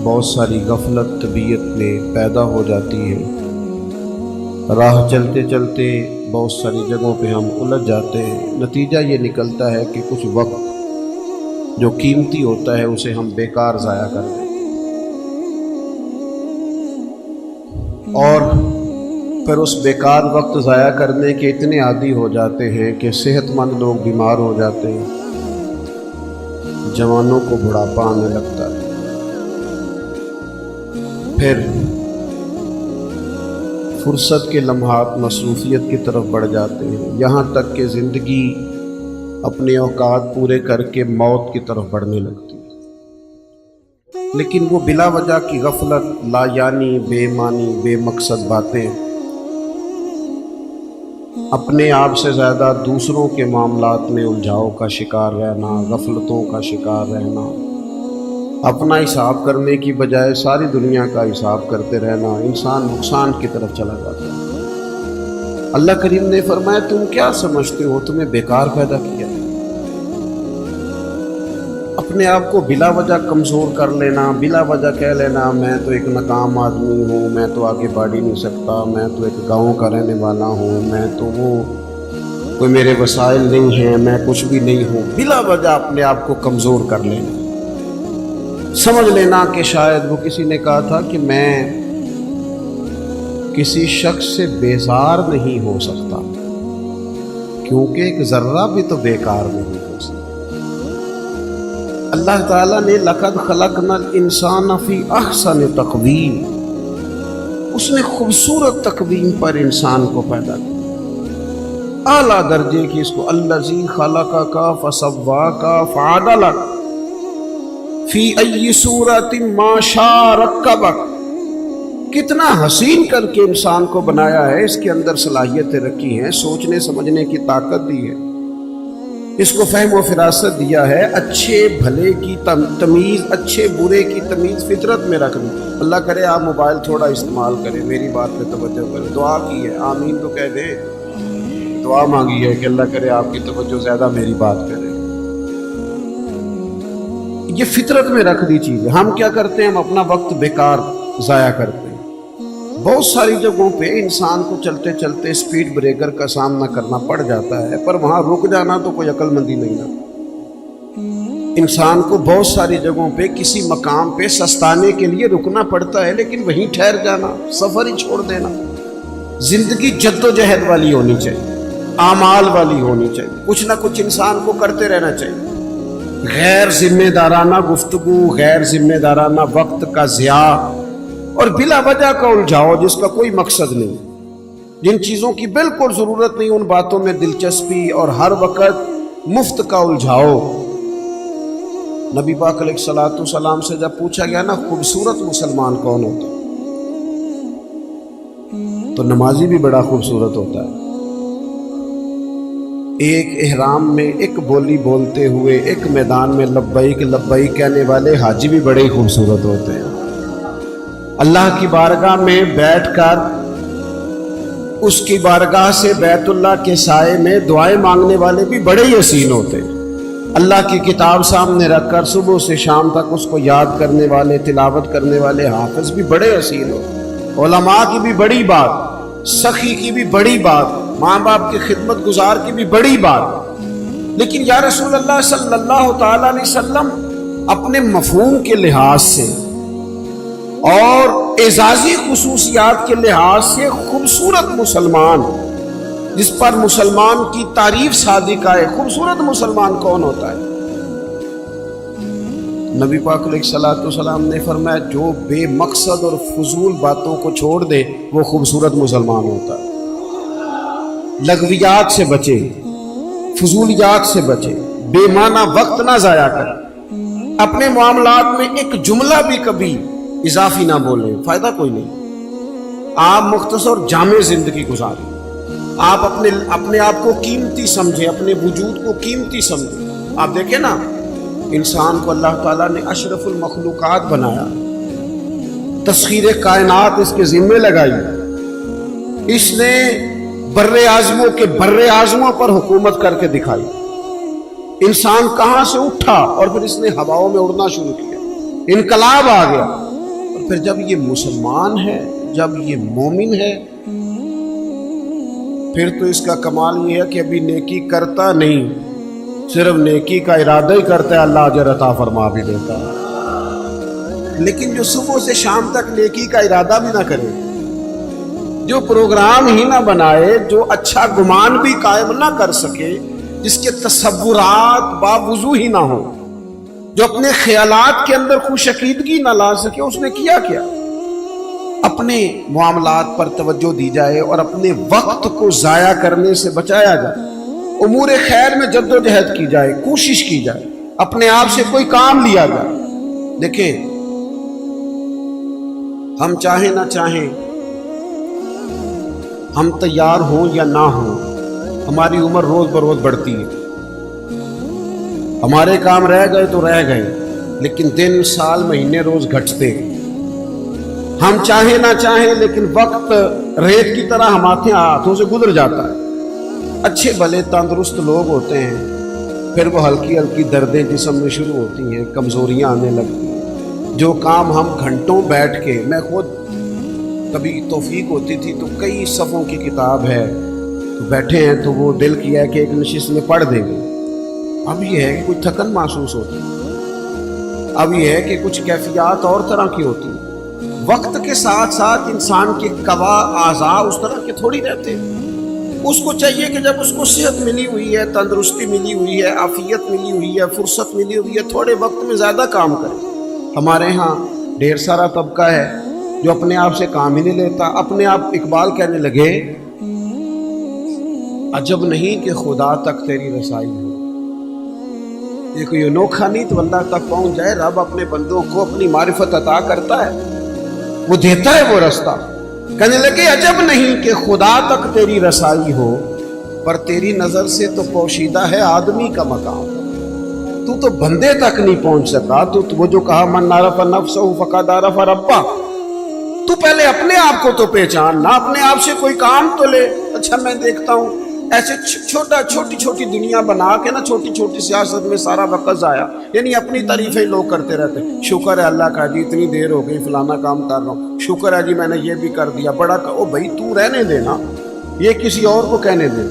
بہت ساری غفلت طبیعت میں پیدا ہو جاتی ہے۔ راہ چلتے چلتے بہت ساری جگہوں پہ ہم الجھ جاتے ہیں، نتیجہ یہ نکلتا ہے کہ کچھ وقت جو قیمتی ہوتا ہے اسے ہم بیکار ضائع کر دیں، اور پھر اس بیکار وقت ضائع کرنے کے اتنے عادی ہو جاتے ہیں کہ صحت مند لوگ بیمار ہو جاتے ہیں، جوانوں کو بڑھاپا آنے لگتا ہے، پھر فرصت کے لمحات مصروفیت کی طرف بڑھ جاتے ہیں، یہاں تک کہ زندگی اپنے اوقات پورے کر کے موت کی طرف بڑھنے لگتی ہے۔ لیکن وہ بلا وجہ کی غفلت، لا یعنی، بے معنی، بے مقصد باتیں، اپنے آپ سے زیادہ دوسروں کے معاملات میں الجھاؤ کا شکار رہنا، غفلتوں کا شکار رہنا، اپنا حساب کرنے کی بجائے ساری دنیا کا حساب کرتے رہنا، انسان نقصان کی طرف چلا جاتا ہے۔ اللہ کریم نے فرمایا تم کیا سمجھتے ہو تمہیں بیکار پیدا کیا؟ اپنے آپ کو بلا وجہ کمزور کر لینا، بلا وجہ کہہ لینا میں تو ایک ناکام آدمی ہوں، میں تو آگے بڑھ ہی نہیں سکتا، میں تو ایک گاؤں کا رہنے والا ہوں، میں تو وہ کوئی میرے وسائل نہیں ہیں، میں کچھ بھی نہیں ہوں، بلا وجہ اپنے آپ کو کمزور کر لینا، سمجھ لینا کہ شاید وہ کسی نے کہا تھا کہ میں کسی شخص سے بیزار نہیں ہو سکتا کیونکہ ایک ذرہ بھی تو بیکار نہیں ہو سکتا۔ اللہ تعالیٰ نے لقد خلقنا الانسان فی احسن تقویم، اس نے خوبصورت تقویم پر انسان کو پیدا کیا، اعلیٰ درجے کی، اس کو الذی خلقک فسواک فعدلک فی ای صورت ما شاء رکبک، کتنا حسین کر کے انسان کو بنایا ہے، اس کے اندر صلاحیتیں رکھی ہیں، سوچنے سمجھنے کی طاقت دی ہے، اس کو فہم و فراست دیا ہے، اچھے بھلے کی تمیز، اچھے برے کی تمیز فطرت میں رکھ دی۔ اللہ کرے آپ موبائل تھوڑا استعمال کریں، میری بات پہ توجہ کریں، دعا کی ہے، آمین تو کہہ دیں، دعا مانگی ہے کہ اللہ کرے آپ کی توجہ زیادہ میری بات کریں۔ یہ فطرت میں رکھ دی چیز ہے، ہم کیا کرتے ہیں، ہم اپنا وقت بیکار ضائع کرتے ہیں۔ بہت ساری جگہوں پہ انسان کو چلتے چلتے سپیڈ بریکر کا سامنا کرنا پڑ جاتا ہے، پر وہاں رک جانا تو کوئی عقل مندی نہیں ہے۔ انسان کو بہت ساری جگہوں پہ کسی مقام پہ سستانے کے لیے رکنا پڑتا ہے، لیکن وہیں ٹھہر جانا، سفر ہی چھوڑ دینا۔ زندگی جد و جہد والی ہونی چاہیے، اعمال والی ہونی چاہیے، کچھ نہ کچھ انسان کو کرتے رہنا چاہیے۔ غیر ذمہ دارانہ گفتگو، غیر ذمہ دارانہ وقت کا ضیاع اور بلا وجہ کا الجھاؤ جس کا کوئی مقصد نہیں، جن چیزوں کی بالکل ضرورت نہیں ان باتوں میں دلچسپی اور ہر وقت مفت کا الجھاؤ۔ نبی پاک علیہ الصلوۃ والسلام سے جب پوچھا گیا نا خوبصورت مسلمان کون ہوتا ہے، تو نمازی بھی بڑا خوبصورت ہوتا ہے، ایک احرام میں ایک بولی بولتے ہوئے ایک میدان میں لبیک لبیک کہنے والے حاجی بھی بڑے خوبصورت ہوتے ہیں، اللہ کی بارگاہ میں بیٹھ کر اس کی بارگاہ سے بیت اللہ کے سائے میں دعائیں مانگنے والے بھی بڑے ہی حسین ہوتے ہیں، اللہ کی کتاب سامنے رکھ کر صبح سے شام تک اس کو یاد کرنے والے، تلاوت کرنے والے حافظ بھی بڑے حسین ہوتے ہیں، علماء کی بھی بڑی بات، سخی کی بھی بڑی بات، ماں باپ کی خدمت گزار کی بھی بڑی بات۔ لیکن یا رسول اللہ صلی اللہ تعالیٰ علیہ وسلم اپنے مفہوم کے لحاظ سے اور اعزازی خصوصیات کے لحاظ سے خوبصورت مسلمان، جس پر مسلمان کی تعریف صادقہ ہے، خوبصورت مسلمان کون ہوتا ہے؟ نبی پاک علیہ الصلوۃ والسلام نے فرمایا جو بے مقصد اور فضول باتوں کو چھوڑ دے وہ خوبصورت مسلمان ہوتا ہے، لغویات سے بچے، فضولیات سے بچے، بے معنی وقت نہ ضائع کریں، اپنے معاملات میں ایک جملہ بھی کبھی اضافی نہ بولیں، فائدہ کوئی نہیں۔ آپ مختصر جامع زندگی گزاریں، آپ اپنے آپ کو قیمتی سمجھیں، اپنے وجود کو قیمتی سمجھیں۔ آپ دیکھیں نا، انسان کو اللہ تعالیٰ نے اشرف المخلوقات بنایا، تسخیر کائنات اس کے ذمے لگائی، اس نے بر اعظموں کے بر اعظموں پر حکومت کر کے دکھائی۔ انسان کہاں سے اٹھا اور پھر اس نے ہواؤں میں اڑنا شروع کیا، انقلاب آ گیا۔ اور پھر جب یہ مسلمان ہے، جب یہ مومن ہے، پھر تو اس کا کمال یہ ہے کہ ابھی نیکی کرتا نہیں، صرف نیکی کا ارادہ ہی کرتا ہے، اللہ اجر عطا فرما بھی دیتا ہے۔ لیکن جو صبح سے شام تک نیکی کا ارادہ بھی نہ کرے، جو پروگرام ہی نہ بنائے، جو اچھا گمان بھی قائم نہ کر سکے، جس کے تصورات باوضو ہی نہ ہو، جو اپنے خیالات کے اندر خوش عقیدگی نہ لا سکے، اس نے کیا کیا؟ اپنے معاملات پر توجہ دی جائے اور اپنے وقت کو ضائع کرنے سے بچایا جائے، امور خیر میں جد و جہد کی جائے، کوشش کی جائے، اپنے آپ سے کوئی کام لیا جائے۔ دیکھیں، ہم چاہیں نہ چاہیں، ہم تیار ہوں یا نہ ہوں، ہماری عمر روز بروز بڑھتی ہے، ہمارے کام رہ گئے تو رہ گئے، لیکن دن سال مہینے روز گھٹتے ہیں۔ ہم چاہیں نہ چاہیں لیکن وقت ریت کی طرح ہمارے ہاتھوں سے گزر جاتا ہے۔ اچھے بھلے تندرست لوگ ہوتے ہیں، پھر وہ ہلکی ہلکی دردیں جسم میں شروع ہوتی ہیں، کمزوریاں آنے لگتی ہیں۔ جو کام ہم گھنٹوں بیٹھ کے، میں خود کبھی توفیق ہوتی تھی تو کئی صفوں کی کتاب ہے، تو بیٹھے ہیں تو وہ دل کیا ہے کہ ایک نشست میں پڑھ دیں گے۔ اب یہ ہے کہ کچھ تھکن محسوس ہوتی ہے، اب یہ ہے کہ کچھ کیفیات اور طرح کی ہوتی ہیں۔ وقت کے ساتھ ساتھ انسان کے قوا اعضاء اس طرح کے تھوڑی رہتے ہیں۔ اس کو چاہیے کہ جب اس کو صحت ملی ہوئی ہے، تندرستی ملی ہوئی ہے، عافیت ملی ہوئی ہے، فرصت ملی ہوئی ہے، تھوڑے وقت میں زیادہ کام کرے۔ ہمارے ہاں ڈھیر سارا طبقہ ہے جو اپنے آپ سے کام ہی نہیں لیتا۔ اپنے آپ اقبال کہنے لگے، عجب نہیں کہ خدا تک تیری رسائی ہو۔ یہ کوئی انوکھا نہیں تو اللہ تک پہنچ جائے۔ رب اپنے بندوں کو اپنی معرفت عطا کرتا ہے، وہ دیتا ہے وہ رستہ۔ کہنے لگے، عجب نہیں کہ خدا تک تیری رسائی ہو، پر تیری نظر سے تو پوشیدہ ہے آدمی کا مقام۔ تو بندے تک نہیں پہنچ سکا۔ تو وہ جو کہا، من عرف نفسہ فقد عرف ربہ، تو پہلے اپنے آپ کو تو پہچان، نہ اپنے آپ سے کوئی کام تو لے۔ اچھا، میں دیکھتا ہوں ایسے چھوٹی چھوٹی دنیا بنا کے نا، چھوٹی چھوٹی سیاست میں سارا وقت ضائع، یعنی اپنی تعریفیں لوگ کرتے رہتے ہیں۔ شکر ہے اللہ کا جی، اتنی دیر ہو گئی فلانا کام کر رہا ہوں، شکر ہے جی میں نے یہ بھی کر دیا، بڑا او بھائی تو رہنے دینا، یہ کسی اور کو کہنے دے۔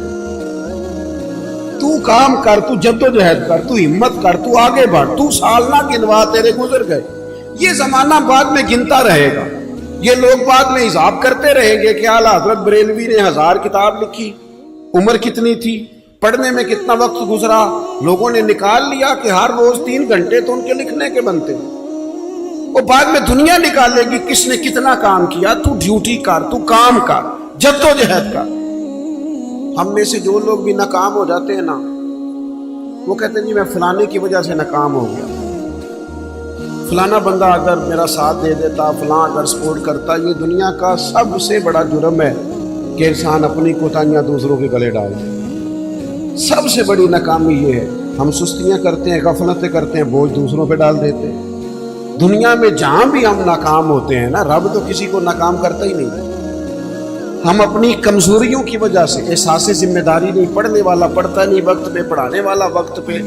تو کام کر، تو جدوجہد کر، تو ہمت کر، تو آگے بڑھ، تو سال نہ گنوا، تیرے گزر گئے۔ یہ زمانہ بعد میں گنتا رہے گا، یہ لوگ بعد میں حساب کرتے رہیں گے کہ اعلیٰ حضرت بریلوی نے 1000 کتاب لکھی، عمر کتنی تھی، پڑھنے میں کتنا وقت گزرا۔ لوگوں نے نکال لیا کہ ہر روز 3 گھنٹے تو ان کے لکھنے کے بنتے ہیں۔ اور بعد میں دنیا نکالے گی کس نے کتنا کام کیا۔ تو ڈیوٹی کر، تو کام کر، جدوجہد کر۔ ہم میں سے جو لوگ بھی ناکام ہو جاتے ہیں نا، وہ کہتے ہیں جی میں فلانے کی وجہ سے ناکام ہو گیا، فلانا بندہ اگر میرا ساتھ دے دیتا، فلاں اگر سپورٹ کرتا۔ یہ دنیا کا سب سے بڑا جرم ہے کہ انسان اپنی کوتاہیاں دوسروں کے گلے ڈال دے۔ سب سے بڑی ناکامی یہ ہے، ہم سستیاں کرتے ہیں، غفلتیں کرتے ہیں، بوجھ دوسروں پہ ڈال دیتے ہیں۔ دنیا میں جہاں بھی ہم ناکام ہوتے ہیں نا، رب تو کسی کو ناکام کرتا ہی نہیں۔ ہم اپنی کمزوریوں کی وجہ سے، احساس ذمہ داری نہیں، پڑھنے والا پڑھتا نہیں وقت پہ، پڑھانے والا وقت پہ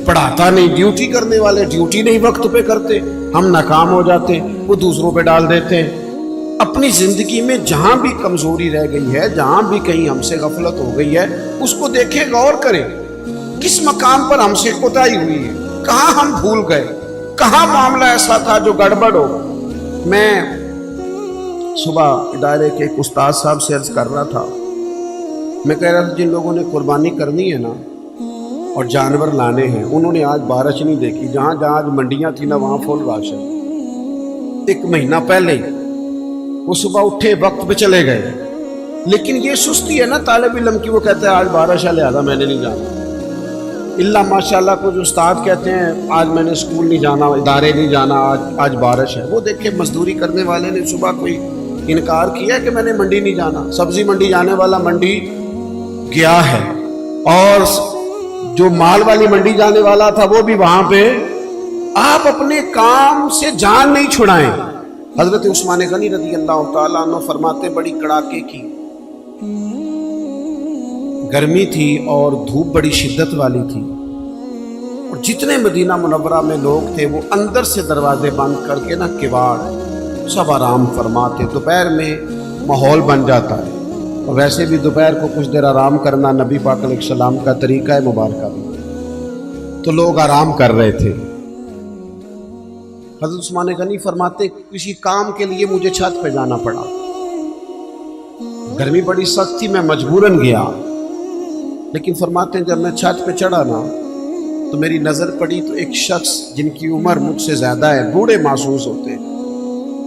پڑھاتا نہیں، ڈیوٹی کرنے والے ڈیوٹی نہیں وقت پہ کرتے، ہم ناکام ہو جاتے، وہ دوسروں پہ ڈال دیتے ہیں۔ اپنی زندگی میں جہاں بھی کمزوری رہ گئی ہے، جہاں بھی کہیں ہم سے غفلت ہو گئی ہے، اس کو دیکھیں، غور کریں، کس مقام پر ہم سے کوتاہی ہوئی ہے، کہاں ہم بھول گئے، کہاں معاملہ ایسا تھا جو گڑبڑ ہو۔ میں صبح ادارے کے ایک استاد صاحب سے عرض کر رہا تھا، میں کہہ رہا تھا جن لوگوں نے قربانی کرنی ہے نا اور جانور لانے ہیں، انہوں نے آج بارش نہیں دیکھی، جہاں جہاں آج منڈیاں تھیں نا وہاں فل رش ہے۔ 1 مہینہ پہلے وہ صبح اٹھے، وقت پہ چلے گئے، لیکن یہ سستی ہے نا طالب علم کی، وہ کہتا ہے آج بارش ہے لہذا میں نے نہیں جانا۔ اللہ ماشاءاللہ کچھ استاد کہتے ہیں آج میں نے اسکول نہیں جانا، ادارے نہیں جانا، آج بارش ہے. وہ دیکھیں مزدوری کرنے والے نے صبح کوئی انکار کیا کہ میں نے منڈی نہیں جانا. سبزی منڈی جانے والا منڈی گیا ہے، اور جو مال والی منڈی جانے والا تھا وہ بھی وہاں پہ. آپ اپنے کام سے جان نہیں چھڑائیں. حضرت عثمان غنی رضی اللہ تعالیٰ عنہ فرماتے بڑی کڑاکے کی گرمی تھی اور دھوپ بڑی شدت والی تھی، اور جتنے مدینہ منورہ میں لوگ تھے وہ اندر سے دروازے بند کر کے نا کواڑ سب آرام فرماتے. دوپہر میں ماحول بن جاتا ہے، اور ویسے بھی دوپہر کو کچھ دیر آرام کرنا نبی پاک علیہ السلام کا طریقہ ہے مبارکہ بھی. تو لوگ آرام کر رہے تھے. حضرت عثمان غنی فرماتے کسی کام کے لیے مجھے چھت پہ جانا پڑا، گرمی بڑی سخت تھی، میں مجبوراً گیا. لیکن فرماتے ہیں جب میں چھت پہ چڑھا نا تو میری نظر پڑی تو ایک شخص جن کی عمر مجھ سے زیادہ ہے، بوڑھے محسوس ہوتے ہیں،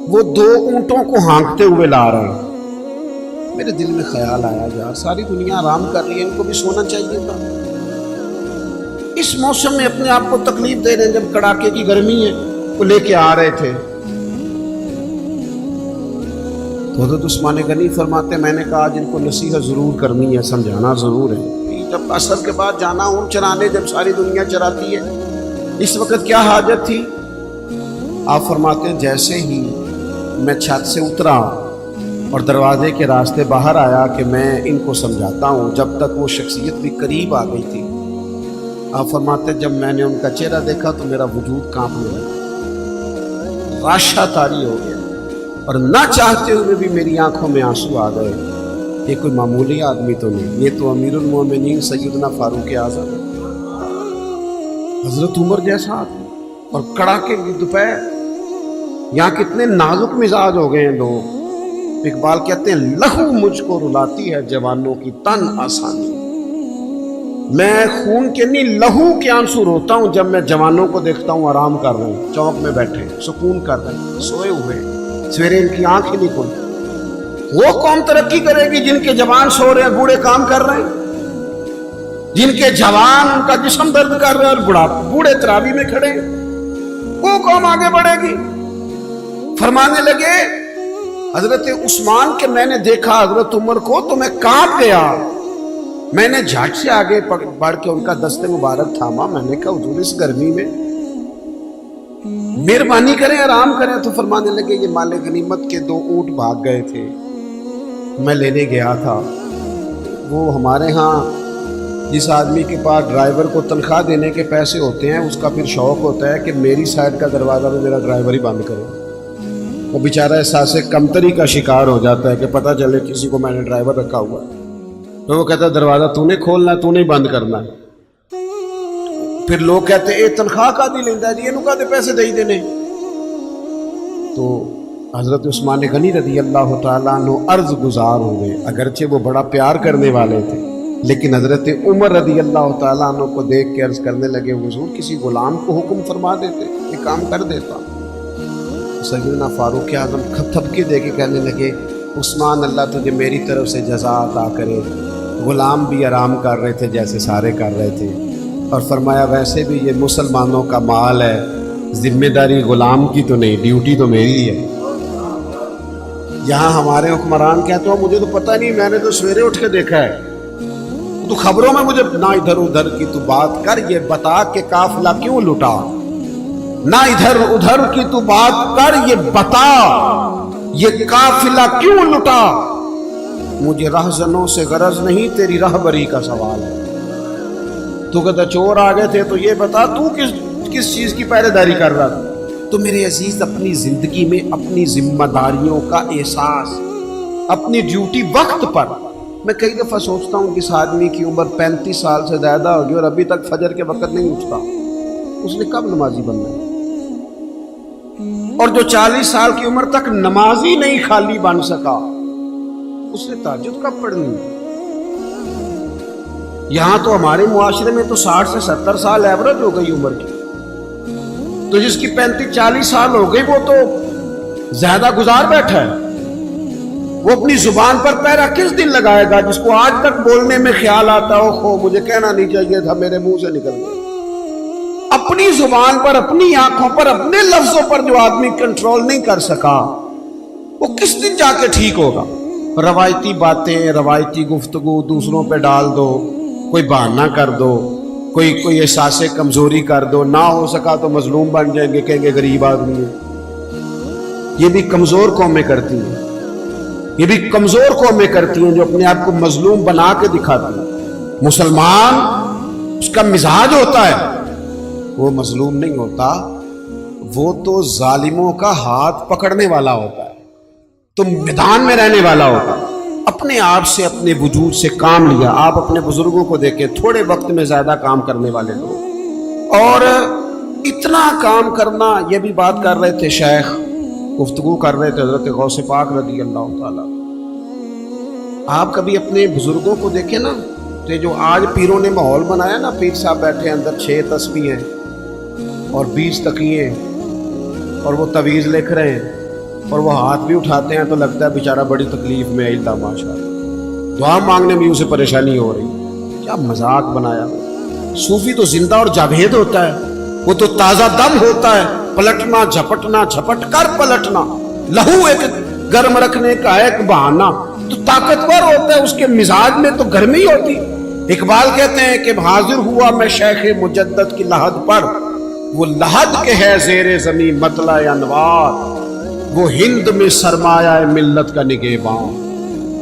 وہ 2 اونٹوں کو ہانکتے ہوئے لا رہے ہیں. میرے دل میں خیال آیا یار ساری دنیا آرام کر رہی ہے، ان کو بھی سونا چاہیے تھا. اس موسم میں اپنے آپ کو تکلیف دے رہے ہیں، جب کڑاکے کی گرمی ہے وہ لے کے آ رہے تھے. تو حضرت عثمان غنی فرماتے میں نے کہا جن کو نصیحت ضرور کرنی ہے، سمجھانا ضرور ہے. جب عصر کے بعد جانا اونٹ چرانے، جب ساری دنیا چراتی ہے، اس وقت کیا حاجت تھی؟ آپ فرماتے ہیں جیسے ہی میں چھت سے اترا اور دروازے کے راستے باہر آیا کہ میں ان کو سمجھاتا ہوں، جب تک وہ شخصیت بھی قریب آ گئی تھی. آپ فرماتے جب میں نے ان کا چہرہ دیکھا تو میرا وجود کانپنے لگا، راشا طاری ہو گیا، اور نہ چاہتے ہوئے بھی میری آنکھوں میں آنسو آ گئے. یہ کوئی معمولی آدمی تو نہیں، یہ تو امیر المومنین سیدنا فاروق اعظم ہے، حضرت عمر جیسا آدمی. اور کڑاکے کی دوپہر، یہاں کتنے نازک مزاج ہو گئے ہیں لوگ. اقبال کہتے ہیں لہو مجھ کو رلاتی ہے جوانوں کی تن آسانی. میں خون کے نہیں لہو کے آنسو روتا ہوں جب میں جوانوں کو دیکھتا ہوں آرام کر رہے ہیں، چوک میں بیٹھے سکون کر رہے ہیں، سوئے ہوئے، سویرے ان کی آنکھ ہی نہیں کھلی. وہ قوم ترقی کرے گی جن کے جوان سو رہے ہیں، بوڑھے کام کر رہے ہیں، جن کے جوان ان کا جسم درد کر رہے ہیں اور بوڑھے تراویح میں کھڑے ہیں. وہ قوم آگے بڑھے گی. فرمانے لگے حضرت عثمان کہ میں نے دیکھا حضرت عمر کو تو میں کانپ گیا. میں نے جھٹ سے آگے بڑھ کے ان کا دست مبارک تھاما. میں نے کہا حضور اس گرمی میں مہربانی کریں آرام کریں. تو فرمانے لگے یہ مال غنیمت کے 2 اونٹ بھاگ گئے تھے، میں لینے گیا تھا. وہ ہمارے ہاں جس آدمی کے پاس ڈرائیور کو تنخواہ دینے کے پیسے ہوتے ہیں اس کا پھر شوق ہوتا ہے کہ میری سائڈ کا دروازہ بھی میرا ڈرائیور ہی بند کرے. وہ بیچارہ احساس کمتری کا شکار ہو جاتا ہے کہ پتہ چلے کسی کو میں نے ڈرائیور رکھا ہوا ہے. تو وہ کہتا ہے دروازہ تو نے کھولنا ہے، تو نے بند کرنا ہے. پھر لوگ کہتے ہیں اے تنخواہ کا دی لیندہ جی انہوں کا دے پیسے دے دینے. تو حضرت عثمان غنی رضی اللہ تعالیٰ عنہ عرض گزار ہوئے، اگرچہ وہ بڑا پیار کرنے والے تھے، لیکن حضرت عمر رضی اللہ تعالیٰ عنہ کو دیکھ کے عرض کرنے لگے حضور کسی غلام کو حکم فرما دیتے، یہ کام کر دیتا. سیدنا فاروق اعظم تھپکی دے کے کہنے لگے عثمان اللہ تجھے میری طرف سے جزا عطا کرے. غلام بھی آرام کر رہے تھے جیسے سارے کر رہے تھے، اور فرمایا ویسے بھی یہ مسلمانوں کا مال ہے، ذمہ داری غلام کی تو نہیں، ڈیوٹی تو میری ہے. یہاں ہمارے حکمران کہتے ہو مجھے تو پتہ نہیں، میں نے تو سویرے اٹھ کے دیکھا ہے، تو خبروں میں مجھے نہ ادھر ادھر کی تو بات کر، یہ بتا کہ قافلہ کیوں لٹا. نہ ادھر ادھر کی تو بات کر، یہ بتا یہ قافلہ کیوں لٹا. مجھے رہزنوں سے غرض نہیں، تیری رہبری کا سوال ہے. تو کہتا چور آ گئے تھے تو یہ بتا تو کس چیز کی پہرے داری کر رہا تھا. تو میرے عزیز اپنی زندگی میں اپنی ذمہ داریوں کا احساس، اپنی ڈیوٹی وقت پر. میں کئی دفعہ سوچتا ہوں کہ اس آدمی کی عمر 35 سال سے زیادہ ہوگی اور ابھی تک فجر کے وقت نہیں اٹھتا، اس نے کب نمازی بننا ہے؟ اور جو 40 سال کی عمر تک نمازی نہیں خالی بن سکا، اس نے تہجد کب پڑھنی؟ یہاں تو ہمارے معاشرے میں تو 60 سے 70 سال ایوریج ہو گئی عمر کی. تو جس کی 35-40 سال ہو گئی وہ تو زیادہ گزار بیٹھا ہے. وہ اپنی زبان پر پیرا کس دن لگائے گا جس کو آج تک بولنے میں خیال آتا ہو خو مجھے کہنا نہیں چاہیے تھا میرے منہ سے نکل گیا؟ اپنی زبان پر، اپنی آنکھوں پر، اپنے لفظوں پر جو آدمی کنٹرول نہیں کر سکا وہ کس دن جا کے ٹھیک ہوگا؟ روایتی باتیں، روایتی گفتگو دوسروں پہ ڈال دو، کوئی بہانہ کر دو، کوئی احساس کمزوری کر دو، نہ ہو سکا تو مظلوم بن جائیں گے، کہیں گے غریب آدمی ہے۔ یہ بھی کمزور قومیں کرتی ہیں، یہ بھی کمزور قومیں کرتی ہیں جو اپنے آپ کو مظلوم بنا کے دکھاتی ہیں۔ مسلمان اس کا مزاج ہوتا ہے، وہ مظلوم نہیں ہوتا، وہ تو ظالموں کا ہاتھ پکڑنے والا ہوتا ہے، تو میدان میں رہنے والا ہوتا ہے، اپنے آپ سے، اپنے وجود سے کام لیا۔ آپ اپنے بزرگوں کو دیکھیں، تھوڑے وقت میں زیادہ کام کرنے والے لوگ، اور اتنا کام کرنا، یہ بھی بات کر رہے تھے شیخ، گفتگو کر رہے تھے حضرت غوث پاک رضی اللہ تعالیٰ۔ آپ کبھی اپنے بزرگوں کو دیکھیں نا، تو جو آج پیروں نے ماحول بنایا نا، پیر صاحب بیٹھے اندر 6 تسبیح ہیں اور 20 تقیے اور وہ تعویذ لکھ رہے ہیں اور وہ ہاتھ بھی اٹھاتے ہیں تو لگتا ہے بیچارہ بڑی تکلیف میں ہے، اللہ ماشاءاللہ، دعا مانگنے میں اسے پریشانی ہو رہی۔ کیا مذاق بنایا! صوفی تو زندہ اور جاوید ہوتا ہے، وہ تو تازہ دم ہوتا ہے، پلٹنا جھپٹنا، جھپٹ کر پلٹنا، لہو ایک گرم رکھنے کا ایک بہانہ، تو طاقتور ہوتا ہے، اس کے مزاج میں تو گرمی ہوتی۔ اقبال کہتے ہیں کہ حاضر ہوا میں شیخ مجدد کی لحد پر، وہ لحد کے ہے زیر زمین مطلع انوار، وہ ہند میں سرمایہ ملت کا نگہباں،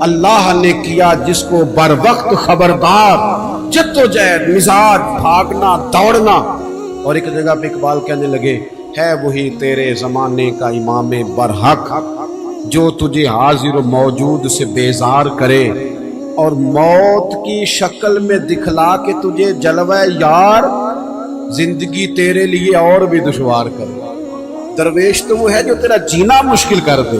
اللہ نے کیا جس کو بر وقت خبردار، جد و جہد، مزاج، بھاگنا دوڑنا۔ اور ایک جگہ پہ اقبال کہنے لگے، ہے وہی تیرے زمانے کا امام برحق، جو تجھے حاضر و موجود سے بیزار کرے اور موت کی شکل میں دکھلا کے تجھے جلوہ یار، زندگی تیرے لیے اور بھی دشوار کرے۔ درویش تو وہ ہے جو تیرا جینا مشکل کر دے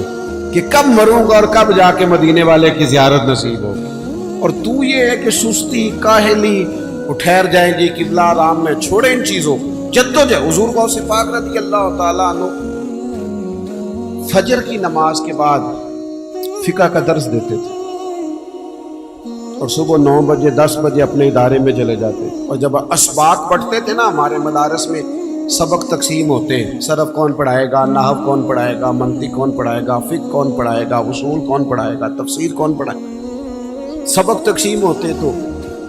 کہ کب مروں گا اور کب جا کے مدینے والے کی زیارت نصیب ہوگی، اور تو یہ ہے کہ سستی، کاہلی، وہ ٹھہر جائیں گی قبلہ آرام میں، چھوڑے ان چیزوں کو، جدوجہد۔ حضور غوث پاک رضی اللہ تعالیٰ عنہ فجر کی نماز کے بعد فقہ کا درس دیتے تھے، اور صبح 9 بجے 10 بجے اپنے ادارے میں چلے جاتے، اور جب اسباق پڑھتے تھے نا، ہمارے مدارس میں سبق تقسیم ہوتے ہیں، صرف کون پڑھائے گا، نحو کون پڑھائے گا، منطق کون پڑھائے گا، فقہ کون پڑھائے گا، اصول کون پڑھائے گا، تفسیر کون پڑھائے گا، سبق تقسیم ہوتے، تو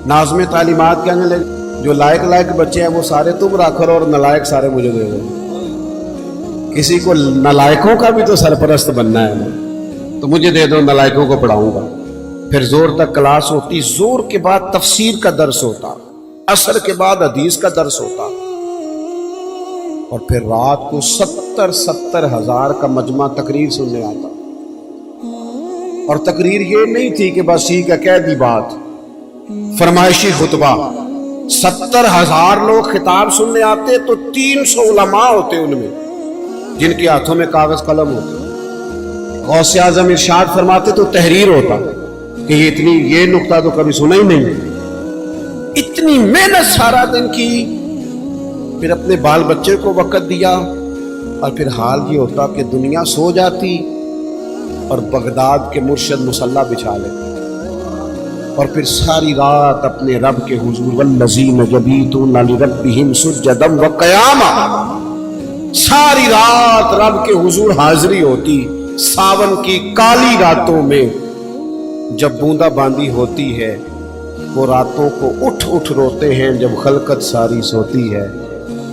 ناظم تعلیمات کہنے لگے جو لائق بچے ہیں وہ سارے تم رکھ لو اور نالائق سارے مجھے دے دو، کسی کو نالائقوں کا بھی تو سرپرست بننا ہے نا، تو مجھے دے دو، نالائقوں کو پڑھاؤں گا۔ پھر زور تک کلاس ہوتی، زور کے بعد تفسیر کا درس ہوتا، عصر کے بعد حدیث کا درس ہوتا، اور پھر رات کو 70 ہزار کا مجمع تقریر سننے آتا، اور تقریر یہ نہیں تھی کہ بس ٹھیک ہے کہہ دی بات، فرمائشی خطبہ، 70,000 لوگ خطاب سننے آتے، تو 300 علماء ہوتے ان میں جن کے ہاتھوں میں کاغذ قلم ہوتے۔ غوث اعظم ارشاد فرماتے تو تحریر ہوتا کہ یہ نقطہ تو کبھی سنا ہی نہیں، اتنی محنت سارا دن کی، پھر اپنے بال بچے کو وقت دیا، اور پھر حال یہ ہوتا کہ دنیا سو جاتی اور بغداد کے مرشد مصلی بچھا لیتے، اور پھر ساری رات اپنے رب کے حضور، والذین یبیتون لربہم سجدا وقیاما، ساری رات رب کے حضور حاضری ہوتی۔ ساون کی کالی راتوں میں جب بوندا باندی ہوتی ہے، وہ راتوں کو اٹھ اٹھ روتے ہیں جب خلقت ساری سوتی ہے،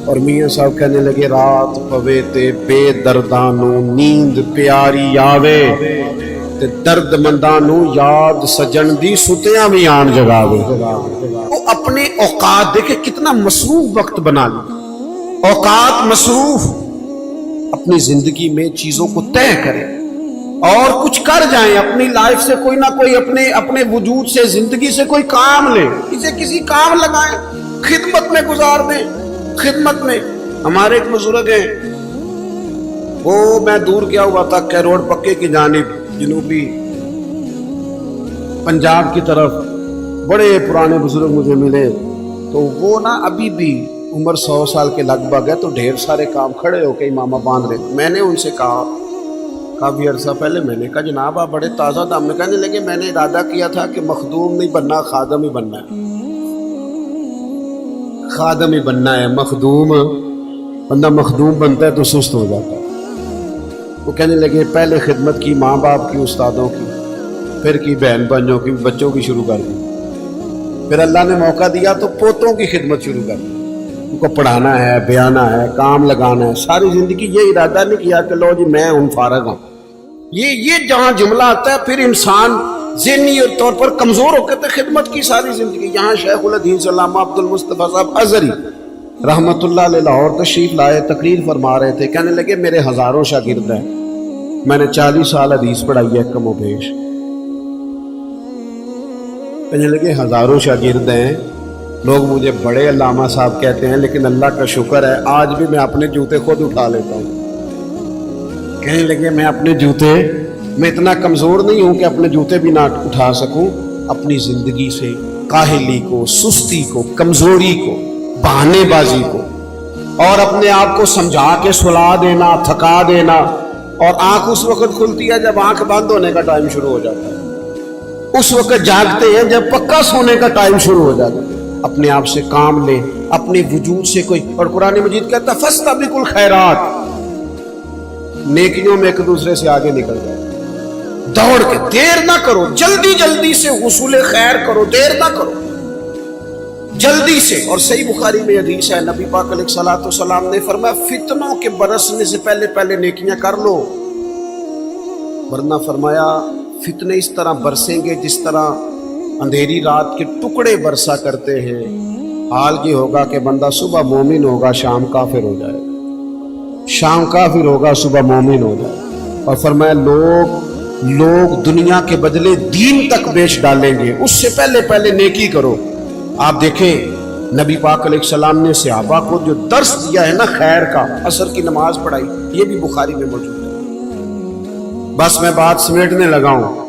اور میاں صاحب کہنے لگے، رات پوے تے بے دردانو نیند پیاری آوے، تے درد مندانو یاد سجن دی ستیاں بھی آن جگاوے۔ وہ اپنے اوقات دیکھے کتنا مصروف وقت بنا لیں، اوقات مصروف، اپنی زندگی میں چیزوں کو طے کریں اور کچھ کر جائیں، اپنی لائف سے کوئی نہ کوئی، اپنے وجود سے، زندگی سے کوئی کام لیں، اسے کسی کام لگائیں، خدمت میں گزار دیں، خدمت میں۔ ہمارے ایک بزرگ ہیں، وہ میں دور گیا ہوا تھا کیروڑ پکے کی جانب، جنوبی پنجاب کی طرف، بڑے پرانے بزرگ مجھے ملے، تو وہ نا ابھی بھی عمر 100 سال کے لگ بھگ ہے، تو ڈھیر سارے کام کھڑے ہو کے امامہ باندھ رہے۔ میں نے ان سے کہا کافی عرصہ پہلے میں نے کہا جناب آپ بڑے تازہ دم میں کہنے لگے میں نے ارادہ کیا تھا کہ مخدوم نہیں بننا، خادم ہی بننا ہے، خادم ہی بننا ہے۔ مخدوم بندہ مخدوم بنتا ہے تو سست ہو جاتا ہے۔ وہ کہنے لگے پہلے خدمت کی ماں باپ کی، استادوں کی، پھر کی بہن بھائیوں کی، بچوں کی شروع کر دی، پھر اللہ نے موقع دیا تو پوتوں کی خدمت شروع کر دی، ان کو پڑھانا ہے، بیانا ہے، کام لگانا ہے۔ ساری زندگی یہ ارادہ نہیں کیا کہ لو جی میں ہوں فارغ ہوں۔ یہ جہاں جملہ آتا ہے پھر انسان ذہنی طور پر کمزور ہو کے تو خدمت کی ساری زندگی۔ یہاں شیخ الحدیث علامہ عبد المصطفیٰ صاحب ازہری رحمت اللہ علیہ لاہور تشریف لائے، تقریر فرما رہے تھے، کہنے لگے میرے ہزاروں شاگرد ہیں، میں نے 40 سال حدیث پڑھائی ہے کم و بیش۔ کہنے لگے ہزاروں شاگرد ہیں، لوگ مجھے بڑے علامہ صاحب کہتے ہیں، لیکن اللہ کا شکر ہے آج بھی میں اپنے جوتے خود اٹھا لیتا ہوں۔ کہنے لگے میں اپنے جوتے، میں اتنا کمزور نہیں ہوں کہ اپنے جوتے بھی نہ اٹھا سکوں۔ اپنی زندگی سے کاہلی کو، سستی کو، کمزوری کو، بہانے بازی کو، اور اپنے آپ کو سمجھا کے سلا دینا، تھکا دینا، اور آنکھ اس وقت کھلتی ہے جب آنکھ بند ہونے کا ٹائم شروع ہو جاتا ہے، اس وقت جاگتے ہیں جب پکا سونے کا ٹائم شروع ہو جاتا ہے۔ اپنے آپ سے کام لیں، اپنے وجود سے کوئی، اور قرآن مجید کہتا ہے فاستبقوا الخیرات، نیکیوں میں ایک دوسرے سے آگے نکل جائے، دوڑ کے، دیر نہ کرو، جلدی جلدی سے حصول خیر کرو، دیر نہ کرو، جلدی سے۔ اور صحیح بخاری میں حدیث ہے، نبی پاک علیہ الصلوۃ والسلام نے فرمایا فتنوں کے برسنے سے پہلے پہلے نیکیاں کر لو، ورنہ فرمایا فتنے اس طرح برسیں گے جس طرح اندھیری رات کے ٹکڑے برسا کرتے ہیں۔ حال یہ ہوگا کہ بندہ صبح مومن ہوگا، شام کافر ہو جائے گا، شام کافر ہوگا، صبح مومن ہو جائے گا۔ اور فرمایا لوگ دنیا کے بدلے دین تک بیچ ڈالیں گے، اس سے پہلے پہلے نیکی کرو۔ آپ دیکھیں نبی پاک علیہ السلام نے صحابہ کو جو درس دیا ہے نا خیر کا، عصر کی نماز پڑھائی، یہ بھی بخاری میں موجود ہے۔ بس میں بات سمیٹنے لگا ہوں،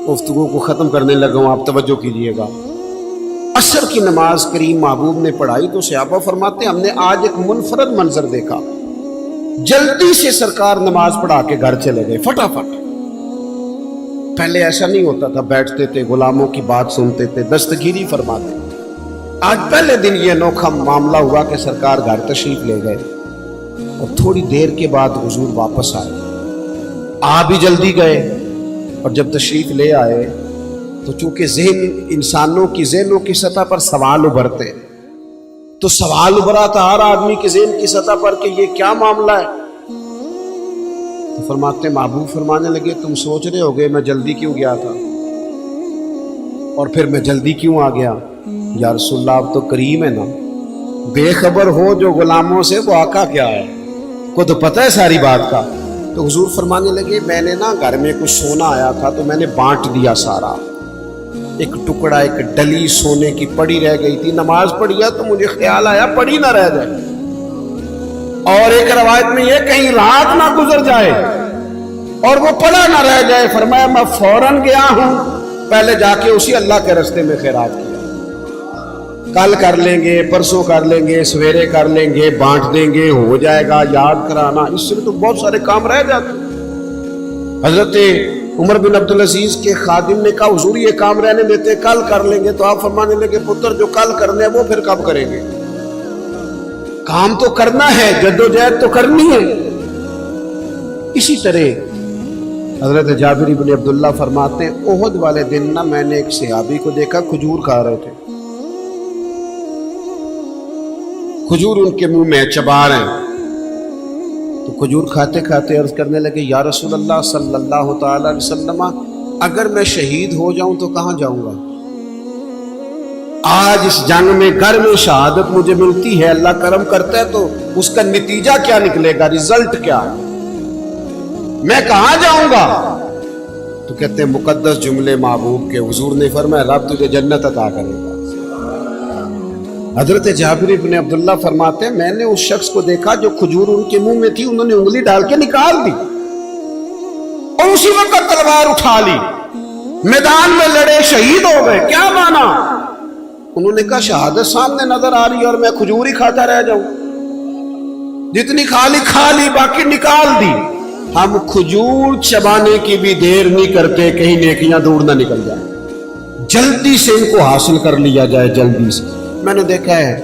گفتگو کو ختم کرنے لگا ہوں، آپ توجہ کیجئے گا۔ عصر کی نماز کریم محبوب نے پڑھائی تو صحابہ فرماتے ہیں ہم نے آج ایک منفرد منظر دیکھا، جلدی سے سرکار نماز پڑھا کے گھر چلے گئے فٹافٹ۔ پہلے ایسا نہیں ہوتا تھا، بیٹھتے تھے، غلاموں کی بات سنتے تھے، دستگیری فرماتے۔ آج پہلے دن یہ انوکھا معاملہ ہوا کہ سرکار گھر تشریف لے گئے، اور تھوڑی دیر کے بعد حضور واپس آئے، آ بھی جلدی گئے، اور جب تشریف لے آئے تو چونکہ انسانوں کی ذہنوں کی سطح پر سوال ابھرتے، تو سوال ابھرا تھا ہر آدمی کے ذہن کی سطح پر کہ یہ کیا معاملہ ہے۔ تو فرماتے محبوب فرمانے لگے تم سوچ رہے ہوگے میں جلدی کیوں گیا تھا، اور پھر میں جلدی کیوں آ گیا؟ یا رسول اللہ آپ تو کریم ہے نا، بے خبر ہو جو غلاموں سے وہ آقا کیا ہے، کو تو پتہ ہے ساری بات کا۔ تو حضور فرمانے لگے میں نے نا گھر میں کچھ سونا آیا تھا تو میں نے بانٹ دیا سارا، ایک ٹکڑا، ایک ڈلی سونے کی پڑی رہ گئی تھی، نماز پڑھیا تو مجھے خیال آیا پڑی نہ رہ جائے، اور ایک روایت میں یہ کہیں رات نہ گزر جائے اور وہ پڑا نہ رہ جائے۔ فرمایا میں فوراً گیا ہوں، پہلے جا کے اسی اللہ کے رستے میں خیرات کیا، کل کر لیں گے، پرسوں کر لیں گے، سویرے کر لیں گے، بانٹ دیں گے، ہو جائے گا، یاد کرانا، اس سے تو بہت سارے کام رہ جاتے۔ حضرت عمر بن عبدالعزیز کے خادم نے کہا حضور یہ کام رہنے دیتے، کل کر لیں گے، تو آپ فرمانے لگے پتر جو کل کرنے وہ پھر کب کریں گے؟ کام تو کرنا ہے، جدوجہد تو کرنی ہے۔ اسی طرح حضرت جابر بن عبداللہ فرماتے ہیں احد والے دن نا میں نے ایک صحابی کو دیکھا کھجور کھا رہے تھے، کھجور ان کے منہ میں چبا رہے ہیں، تو کھجور کھاتے کھاتے عرض کرنے لگے یا رسول اللہ صلی اللہ تعالی علیہ وسلم اگر میں شہید ہو جاؤں تو کہاں جاؤں گا؟ آج اس جنگ میں گر میں شہادت مجھے ملتی ہے، اللہ کرم کرتا ہے تو اس کا نتیجہ کیا نکلے گا، رزلٹ کیا ہے، میں کہاں جاؤں گا؟ تو کہتے ہیں مقدس جملے محبوب کے، حضور نے فرمایا رب تجھے جنت عطا کرے گا۔ حضرت جابر بن عبداللہ فرماتے ہیں میں نے اس شخص کو دیکھا جو کھجور ان کے منہ میں تھی، انہوں نے انگلی ڈال کے نکال دی اور اسی وقت تلوار اٹھا لی، میدان میں لڑے، شہید ہو گئے۔ کیا مانا؟ انہوں نے کہا شہادت سامنے نظر آ رہی ہے اور میں کھجور ہی کھاتا رہ جاؤں، جتنی کھا لی باقی نکال دی۔ ہم کھجور چبانے کی بھی دیر نہیں کرتے کہیں نیکیاں دور نہ نکل جائیں، جلدی سے ان کو حاصل کر لیا جائے جلدی سے۔ میں نے دیکھا ہے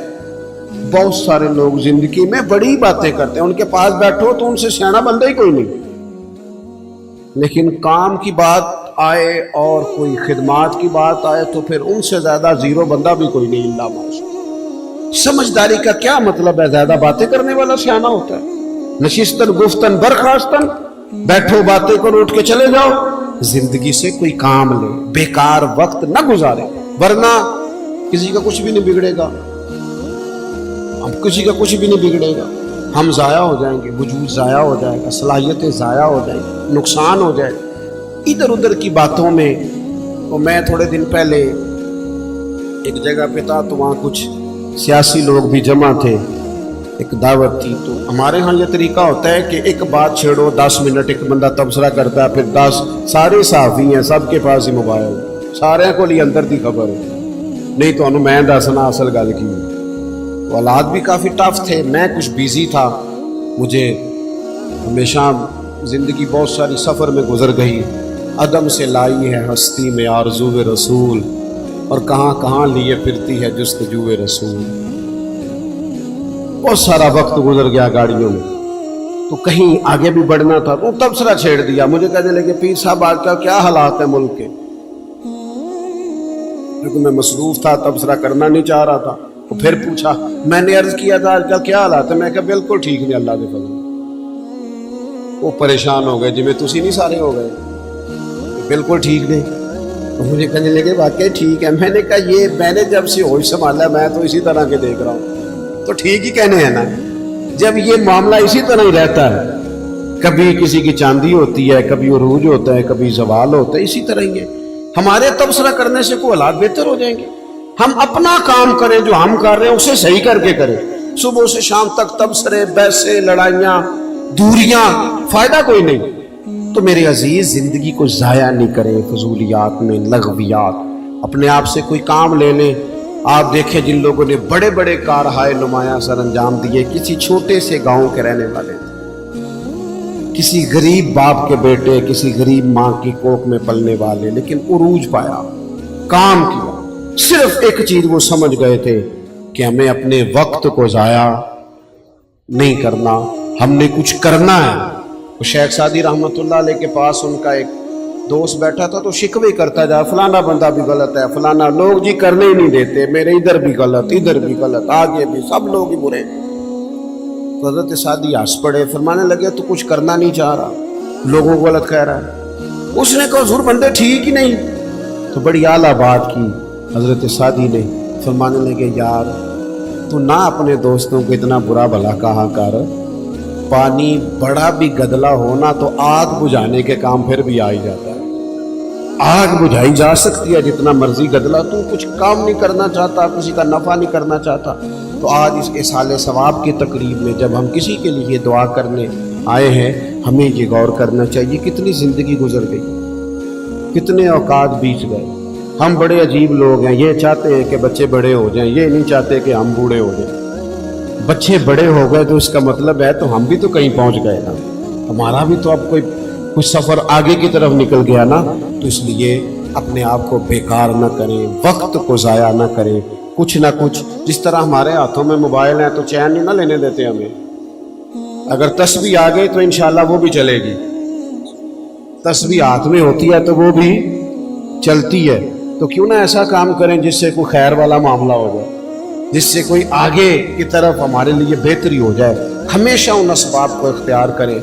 بہت سارے لوگ زندگی میں بڑی باتیں کرتے ہیں، ان کے پاس بیٹھو تو ان سے سیاںا بندہ ہی کوئی نہیں، لیکن کام کی بات آئے اور کوئی خدمات کی بات آئے تو پھر ان سے زیادہ زیرو بندہ بھی کوئی نہیں اللہ معصوم۔ سمجھداری کا کیا مطلب ہے؟ زیادہ باتیں کرنے والا سیاںا ہوتا ہے؟ نشستن گفتن برخاستن، بیٹھو باتیں کرو اٹھ کے چلے جاؤ، زندگی سے کوئی کام لے، بیکار وقت نہ گزارے، ورنہ کسی کا کچھ بھی نہیں بگڑے گا، اب کسی کا کچھ بھی نہیں بگڑے گا، ہم ضائع ہو جائیں گے، وجود ضائع ہو جائے گا، صلاحیتیں ضائع ہو جائیں گی، نقصان ہو جائے گا ادھر ادھر کی باتوں میں۔ تو میں تھوڑے دن پہلے ایک جگہ پہ تھا تو وہاں کچھ سیاسی لوگ بھی جمع تھے، ایک دعوت تھی۔ تو ہمارے ہاں یہ طریقہ ہوتا ہے کہ ایک بات چھیڑو 10 منٹ ایک بندہ تبصرہ کرتا ہے، پھر 10 سارے صحافی ہیں، سب کے پاس ہی موبائل، سارے کو لیے اندر دی خبر ہے، نہیں تو انہوں میں دسنا اصل گل کی۔ تو حالات بھی کافی ٹف تھے، میں کچھ بیزی تھا، مجھے ہمیشہ زندگی بہت ساری سفر میں گزر گئی، عدم سے لائی ہے ہستی میں آرزو رسول، اور کہاں کہاں لیے پھرتی ہے جستجو رسول۔ بہت سارا وقت گزر گیا گاڑیوں میں، تو کہیں آگے بھی بڑھنا تھا تو تبصرہ چھیڑ دیا، مجھے کہنے لگے پیر صاحب آج کل کیا حالات ہیں ملک کے، کیونکہ میں مصروف تھا تبصرہ کرنا نہیں چاہ رہا تھا۔ وہ پھر پوچھا، میں نے عرض کیا تھا آج کل کیا حالات ہے، میں کہا بالکل ٹھیک نہیں اللہ کے فضل۔ وہ پریشان ہو گئے، جی میں تسی نہیں سارے ہو گئے، بالکل ٹھیک نہیں۔ تو مجھے کہنے لگے واقعی ٹھیک ہے، میں نے کہا یہ میں نے جب سے ہوش سنبھالا میں تو اسی طرح کے دیکھ رہا ہوں، تو ٹھیک ہی کہنے ہیں نا، جب یہ معاملہ اسی طرح ہی رہتا ہے، کبھی کسی کی چاندی ہوتی ہے، کبھی عروج ہوتا ہے، کبھی زوال ہوتا ہے، اسی طرح ہی ہے۔ ہمارے تبصرہ کرنے سے کوئی حالات بہتر ہو جائیں گے؟ ہم اپنا کام کریں، جو ہم کر رہے ہیں اسے صحیح کر کے کریں، صبح سے شام تک تبصرے، بحثیں، لڑائیاں، دوریاں، فائدہ کوئی نہیں۔ تو میرے عزیز زندگی کو ضائع نہیں کریں فضولیات میں، لغویات، اپنے آپ سے کوئی کام لے لیں۔ آپ دیکھیں جن لوگوں نے بڑے بڑے کارہائے نمایاں سر انجام دیے، کسی چھوٹے سے گاؤں کے رہنے والے تھے، کسی غریب باپ کے بیٹے، کسی غریب ماں کی کوکھ میں پلنے والے، لیکن عروج پایا، کام کیا۔ صرف ایک چیز وہ سمجھ گئے تھے کہ ہمیں اپنے وقت کو ضائع نہیں کرنا، ہم نے کچھ کرنا ہے۔ شیخ سعدی رحمۃ اللہ علیہ کے پاس ان کا ایک دوست بیٹھا تھا تو شکوے کرتا جا، فلانا بندہ بھی غلط ہے، فلانا لوگ جی کرنے ہی نہیں دیتے، میرے ادھر بھی غلط، ادھر بھی غلط، آگے بھی سب لوگ ہی برے۔ تو حضرت سعدی ہنس پڑے، فرمانے لگے تو کچھ کرنا نہیں چاہ رہا، لوگوں کو غلط کہہ رہا ہے۔ اس نے کہا حضور بندے ٹھیک ہی نہیں۔ تو بڑی اعلیٰ بات کی حضرت سعدی نے، فرمانے لگے یار تو نہ اپنے دوستوں کو اتنا برا بھلا کہا کر، پانی بڑا بھی گدلا ہونا تو آگ بجھانے کے کام پھر بھی آ ہی جاتا ہے، آگ بجھائی جا سکتی ہے جتنا مرضی گدلا، تو کچھ کام نہیں کرنا چاہتا، کسی کا نفع نہیں کرنا چاہتا۔ تو آج اس اصالِ ثواب کی تقریب میں جب ہم کسی کے لیے دعا کرنے آئے ہیں، ہمیں یہ غور کرنا چاہیے کتنی زندگی گزر گئی، کتنے اوقات بیت گئے۔ ہم بڑے عجیب لوگ ہیں، یہ چاہتے ہیں کہ بچے بڑے ہو جائیں، یہ نہیں چاہتے کہ ہم بوڑھے ہو جائیں۔ بچے بڑے ہو گئے تو اس کا مطلب ہے تو ہم بھی تو کہیں پہنچ گئے نا، ہمارا بھی تو اب کوئی سفر آگے کی طرف نکل گیا نا۔ تو اس لیے اپنے آپ کو بیکار نہ کریں، وقت کو ضائع نہ کریں، کچھ نہ کچھ، جس طرح ہمارے ہاتھوں میں موبائل ہیں تو چین نہیں نہ لینے دیتے ہمیں، اگر تسبیح آ گئی تو انشاءاللہ وہ بھی چلے گی، تسبیح ہاتھ میں ہوتی ہے تو وہ بھی چلتی ہے۔ تو کیوں نہ ایسا کام کریں جس سے کوئی خیر والا معاملہ ہو جائے، جس سے کوئی آگے کی طرف ہمارے لیے بہتری ہو جائے۔ ہمیشہ ان اسباب کو اختیار کریں۔